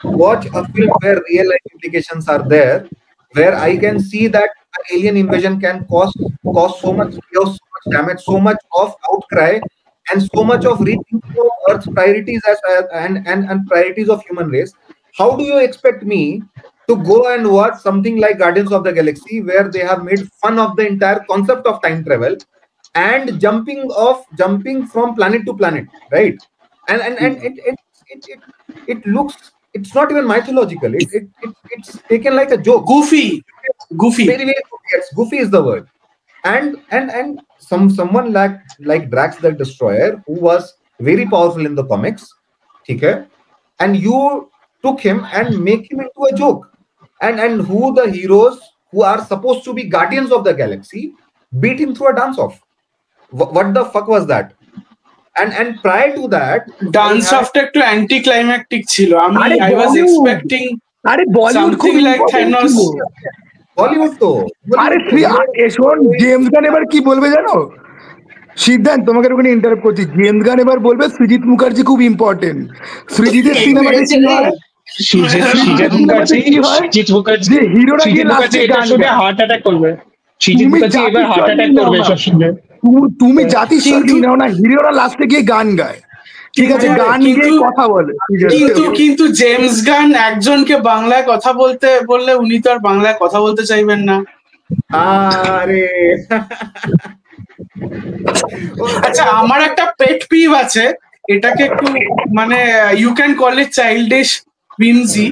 to watch a film where real life implications are there, where I can see that an alien invasion can cause so much chaos, so much damage, so much of outcry, and so much of rethinking of Earth's priorities and priorities of human race? How do you expect me to go and watch something like Guardians of the Galaxy, where they have made fun of the entire concept of time travel and jumping from planet to planet, right? And it looks, it's not even mythological. It's taken like a joke. Goofy. Very, very goofy. Yes, goofy is the word. And someone like Drax the Destroyer, who was very powerful in the comics, okay? And you took him and make him into a joke. And who the heroes who are supposed to be guardians of the galaxy beat him through a dance off. What the fuck was that? And prior to that, dance off একটু anti climactic ছিল। I was expecting something like Thanos. Bollywood তো, আরে শোন, James Gunn এবার কি বলবে জানো? সিদ্ধান্ত, তোমাকে ওখানে ইন্টারাপ্ট করছি। জেমস গান এবার বলবে সৃজিত মুখার্জি খুব ইম্পর্টেন্ট। সৃজিতের সিনেমাতে কি হয়? হিরোরা গিয়ে লাস্টে গান গায়, হার্ট অ্যাটাক করবে। তুমি জাতির সঙ্গী নাও না, হিরোরা লাস্টে গিয়ে গান গায়, ঠিক আছে, গান গিয়ে কথা বলে। কিন্তু জেমস গান একজনকে বাংলায় কথা বলতে বললে উনি তো আর বাংলায় কথা বলতে চাইবেন না। আরে আচ্ছা, আমার একটা পেট পিভ আছে, এটাকে একটু মানে you can call it childish whimsy.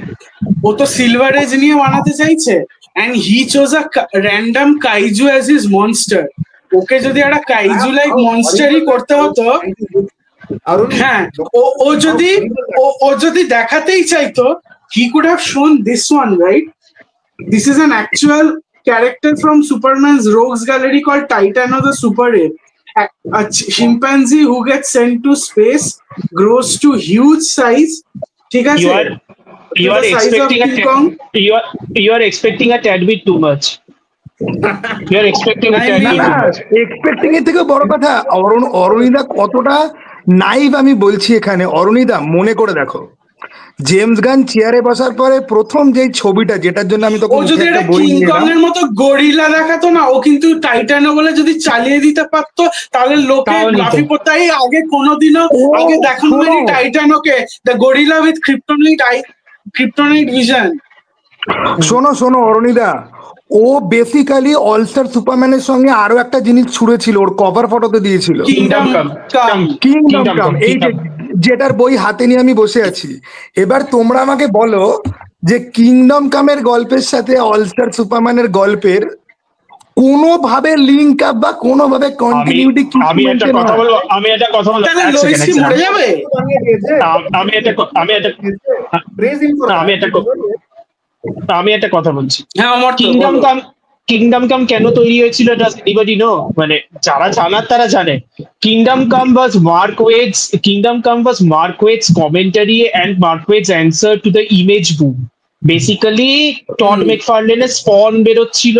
ও তো সিলভার এজ নিয়ে বানাতে চাইছে, and he chose a random kaiju as his monster. ওকে যদি একটা কাইজু লাইক মনস্টারই করতে হতো, হ্যাঁ, ও যদি দেখাতেই চাইতো, he could have shown this one, right? This is an actual character from Superman's rogues gallery called Titano the Super Ape. A chimpanzee who gets sent to space, grows to huge size. ঠিক আছে, you are expecting a tad bit too much. You are expecting a tad bit too much. Expecting এর থেকে বড় কথা অরুণিদা কতটা naive আমি বলছি এখানে। অরুণিদা মনে করে দেখো, জেমস গান চেয়ারে বসার পরে প্রথম যে ছবিটা, যেটার জন্য আমি তোকে ও যদি একটা কিং কং এর মতো গরিলা দেখাতো না, ও কিন্তু টাইটানো বলে যদি চালিয়ে দিতে পারতো, তাহলে লোকে লাফি পড়তো। আগে কোনোদিনও আগে দেখানো হয়নি টাইটানোকে, the gorilla with kryptonite vision. শোনো অরুণিদা, ও বেসিক্যালি অলস্টার সুপারম্যানের সঙ্গে আরো একটা জিনিস ছুড়েছিল, ওর কভার ফটোতে দিয়েছিল কিংডম কাম, এই যেটার বই হাতে নিয়ে আমি বসে আছি। এবার তোমরা আমাকে বলো যে কিংডম কামের গল্পের সাথে অলস্টার সুপারম্যানের গল্পের কোনোভাবে লিঙ্ক আপ বা কোনোভাবে কন্টিনিউটি কি? আমি একটা কথা বলবো আমি একটা কথা বলছি। কিংডম কাম কেন তৈরি হয়েছিল, ডাজ এনিবডি নো? মানে যারা জানার তারা জানে। Kingdom Come was Mark Waid's commentary and Mark Waid's answer to the Image boom. Basically Todd ম্যাকফারলেনের স্পন বেরোচ্ছিল,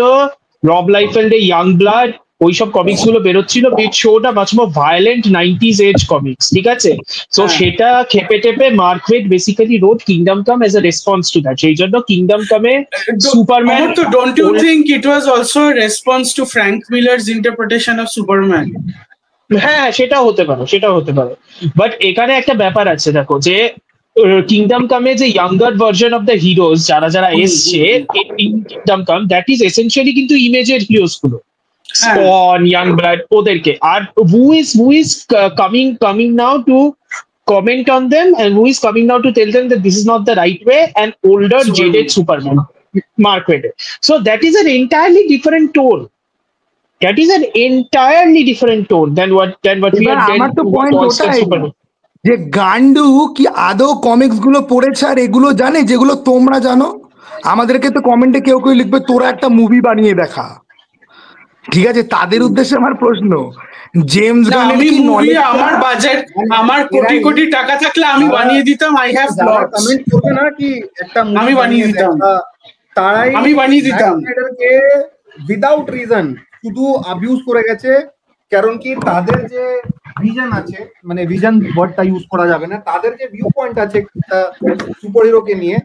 রব লাইফেল্ডের ইয়াং ব্লাড, ওইসব কমিক্স গুলো বেরোচ্ছিল, বিট শোটা much more violent 90s age comics, ঠিক আছে? সো সেটা খেপে টেপে Mark Waid basically wrote Kingdom Come as a response to that. সেই জন্য কিংডম কামে সুপারম্যান, তো don't you think it was also a response to Frank Miller's interpretation of Superman? হ্যাঁ, সেটাও হতে পারে। বাট এখানে একটা ব্যাপার আছে, দেখো, যে কিংডম কামে যে younger version of the heroes যারা এসছে Kingdom Come, that is essentially কিন্তু ইমেজের হিরোজ গুলো, স্পন, ইয়াং ব্লাড, ওদেরকে। আর who is coming now to comment on them, and who is coming now to tell them that this is not the right way, an older jaded Superman, Markwaid. So that is an entirely different tone. Than what we had done. আমার তো point ওটাই যে গান্ডু কি আদৌ comics গুলো পড়েছে আর এগুলো জানে যেগুলো তোমরা জানো? আমাদেরকে তো কমেন্টে কেউ লিখবে তোরা একটা মুভি বানিয়ে দেখা, ঠিক আছে? তাদের উদ্দেশ্যে আমার প্রশ্ন, জেমস গানের কি নলেজ? আমার বাজেট, আমার কোটি কোটি টাকা থাকলে আমি বানিয়ে দিতাম। আই হ্যাভ প্লটস, কমেন্ট করবে না কি একটা আমি বানিয়ে দিতাম, তারাই আমি বানিয়ে দিতাম উইদাউট রিজন শুধু অ্যাবিউজ করে গেছে। কারণ কি তাদের যে ভিশন আছে, মানে ভিশন ওয়ার্ডটা ইউজ করা যাবে না, তাদের যে ভিউ পয়েন্ট আছে সুপার হিরোকে নিয়ে,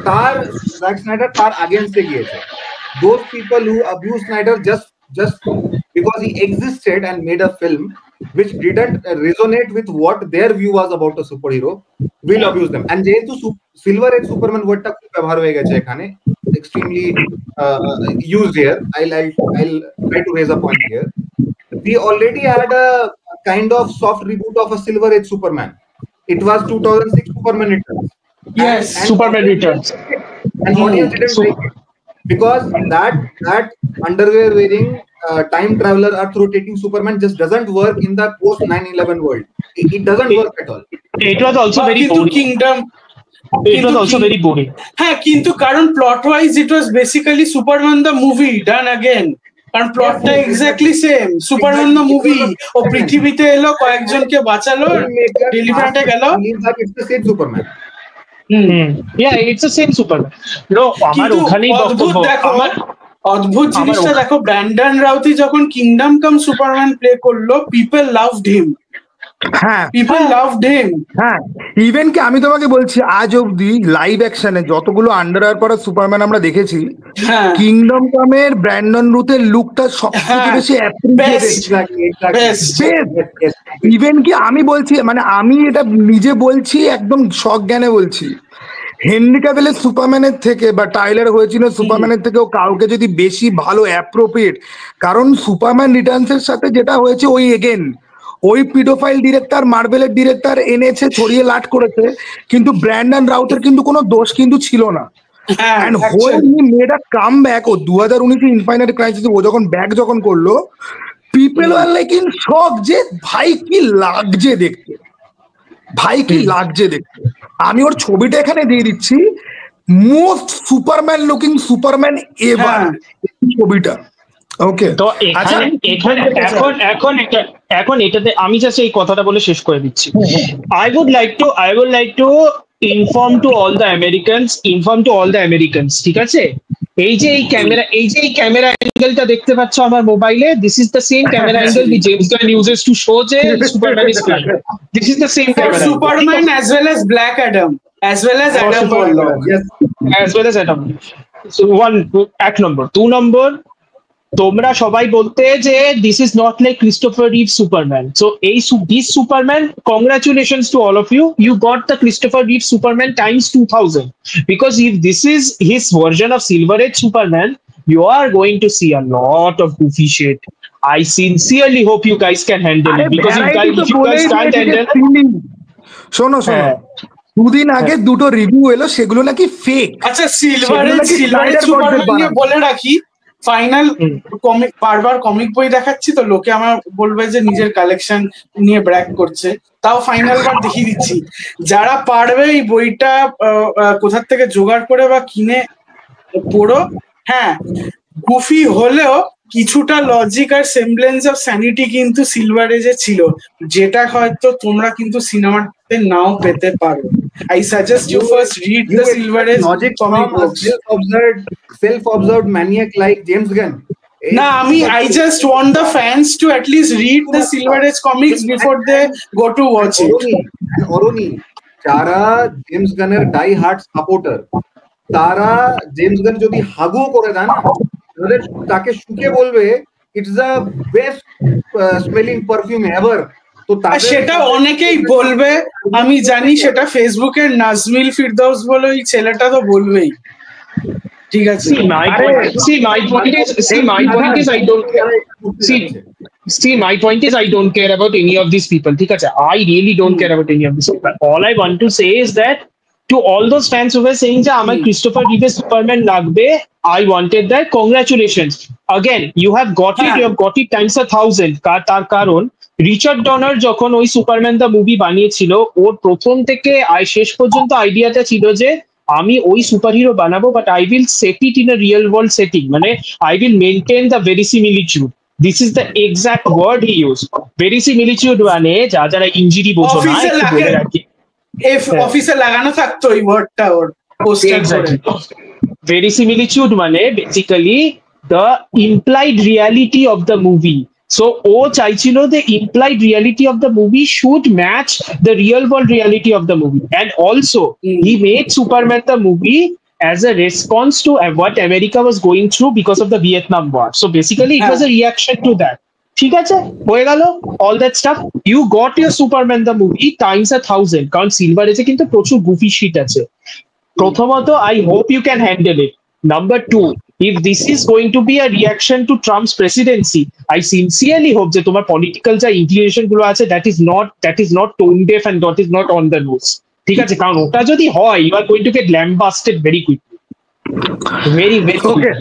তার জাক স্নাইডার তার আগেইনস্টে গিয়েছে। Those people who abuse Snyder just because he existed and made a film which didn't resonate with what their view was about a superhero will abuse them. And যেহেতু Silver Age Superman wordটা খুব ব্যবহার হয়ে গেছে এখানে, extremely used here, I'll try to raise a point here. We already had a kind of soft reboot of a Silver Age Superman. It was 2006 Superman Returns. Yes, and Superman Returns. And audience didn't like it. Because that underwear wearing time traveler earth rotating Superman just doesn't work in the post 9/11 world. It doesn't work at all. It was also very boring. It was also very boring. হ্যাঁ, কিন্তু কারণ plot wise it was basically Superman the movie done again. কারণ প্লটটা exactly same, Superman the movie, ও পৃথিবীতে এলো, কয়েকজনকে বাঁচালো, ডেলিভারিতে গেল। It's the same Superman. Yeah, it's the same Superman. No, আমার ওখানেই বক্তব্য। অদ্ভুত জিনিসটা দেখো, ব্র্যান্ডন রাউথি যখন কিংডম কাম সুপারম্যান প্লে করলো, পিপল লাভড হিম। হ্যাঁ, পিপল লাভড হিম। হ্যাঁ, ইভেন কি আমি তোমাকে বলছি, আজ অব্দি লাইভ অ্যাকশনে যতগুলো আন্ডারওয়্যার পরা সুপারম্যান আমরা দেখেছি, কিংডম কামের ব্র্যান্ডন রুথের লুকটা সবথেকে বেশি ইভেন কি আমি বলছি, মানে আমি এটা নিজে বলছি, একদম সজ্ঞানে বলছি, হেনরি ক্যাভিলের সুপারম্যানের থেকে বা টাইলার হয়েছিল সুপারম্যানের থেকেও কাউকে যদি বেশি ভালো অ্যাপ্রোপ্রিয়েট, কারণ সুপারম্যান রিটার্নস এর সাথে যেটা হয়েছে, ওই এগেন ওই পিডোফাইল ডিরেক্টর, মার্বেলের ডিরেক্টর এনেছে, ছড়িয়ে লাট করেছে, কিন্তু ব্র্যান্ডন রাউথের কিন্তু কোনো দোষ কিন্তু ছিল না। And when he made a comeback, ও 2019 ইনফাইনাইট ক্রাইসিস ও যখন ব্যাক যখন করলো, people are like in shock যে ভাই কি লাগছে দেখতে, ভাই কি লাগছে দেখতে। আমি ওর ছবিটা এখানে দিয়ে দিচ্ছি, most Superman looking Superman ever ছবিটা। ওকে, তো এখন এটাতে আমি জাস্ট এই কথাটা বলে শেষ করে দিচ্ছি। I would like to inform to all the Americans, ঠিক আছে? এই যে এই ক্যামেরা অ্যাঙ্গেলটা দেখতে পাচ্ছ আমার মোবাইলে, this is the same camera angle the James Gunn uses to show যে Superman is flying. This is the same camera, Superman as well as Black Adam, as well as Adam Warlock, as well as Adam. So এক নম্বর, 2 নম্বর, তোমরা সবাই বলতে যে this is not like Christopher Reeve Superman. So this Superman, congratulations to all of you got the Christopher Reeve Superman times 2000, because if this is his version of silver age Superman, you are going to see a lot of goofy shit. I sincerely hope you guys can handle it, because if you guys can't handle it, শোনো দুদিন আগে দুটো review এলো, সেগুলো নাকি fake. আচ্ছা, silver Superman বলে রাখি, ফাইনাল কমিক, বারবার কমিক বই দেখাচ্ছি তো লোকে আমার বলবে যে নিজের কালেকশন নিয়ে ব্র্যাক করছে, তাও ফাইনাল বার দেখিয়ে দিচ্ছি। যারা পারবে এই বইটা কোথা থেকে জোগাড় করে বা কিনে পড়ো। হ্যাঁ, গুফি হলেও কিছুটা লজিক আর সেমব্লেন্স অফ স্যানিটি কিন্তু সিলভার এজে ছিল, যেটা হয়তো তোমরা কিন্তু সিনেমাতে নাও পেতে পারো। I suggest you first read the Silver Age comic books. Self-observed maniac like James Gunn. না, I just want the fans to at least read the Silver Age comics before they go to watch it. Oroni, যারা James গানের die hard supporter, তারা James Gunn যদি হাগু করে দেন তাহলে তাকে শুকে বলবে it's the best smelling perfume ever. তো সেটা অনেকেই বলবে, আমি জানি সেটা ফেসবুকের নাজমিল ফিরদৌস বলে ওই ছেলেটা তো বলবেই, ঠিক আছে? my point is I don't care about any of these people, ঠিক আছে? I really don't care about any of these people. All I want to say is that to all those fans who were saying যে আমার Christopher রিভের Superman লাগবে, I wanted that, congratulations again, you have got it times 1000. তার কারণ Richard Donner যখন ওই Superman the movie বানিয়েছিল, ওর প্রথম থেকে শেষ পর্যন্ত আইডিয়াটা ছিল যে আমি ওই সুপার হিরো বানাবো, but I will set it in a real world setting, মানে I will maintain the verisimilitude. This is the exact word he use. Verisimilitude মানে যারা ইঞ্জিরি বোঝো না, একটু বলে রাখি, অফিসে লাগানো থাকতো ওই ওয়ার্ডটা ওর পোস্টার করে। ভেরিসিমিলিটিউড মানে basically the implied reality of the movie. So ও চাইছিল the implied reality of the movie should match the real world reality of the movie, and also he made Superman the movie as a response to what America was going through because of the Vietnam War. So basically it was a reaction to that. ঠিক আছে, হয়ে গেল all that stuff. You got your Superman the movie times 1000, কারণ silver এজে কিন্তু প্রচুর goofy sheet আছে। প্রথমত, I hope you can handle it. Number 2, if this is going to be a reaction to Trump's presidency, I sincerely hope that তোমার political যা inclination গুলো আছে that is not tone deaf and that is not on the nose, ঠিক আছে? কারণ ওটা যদি হয়, you are going to get lambasted very quickly, very okay.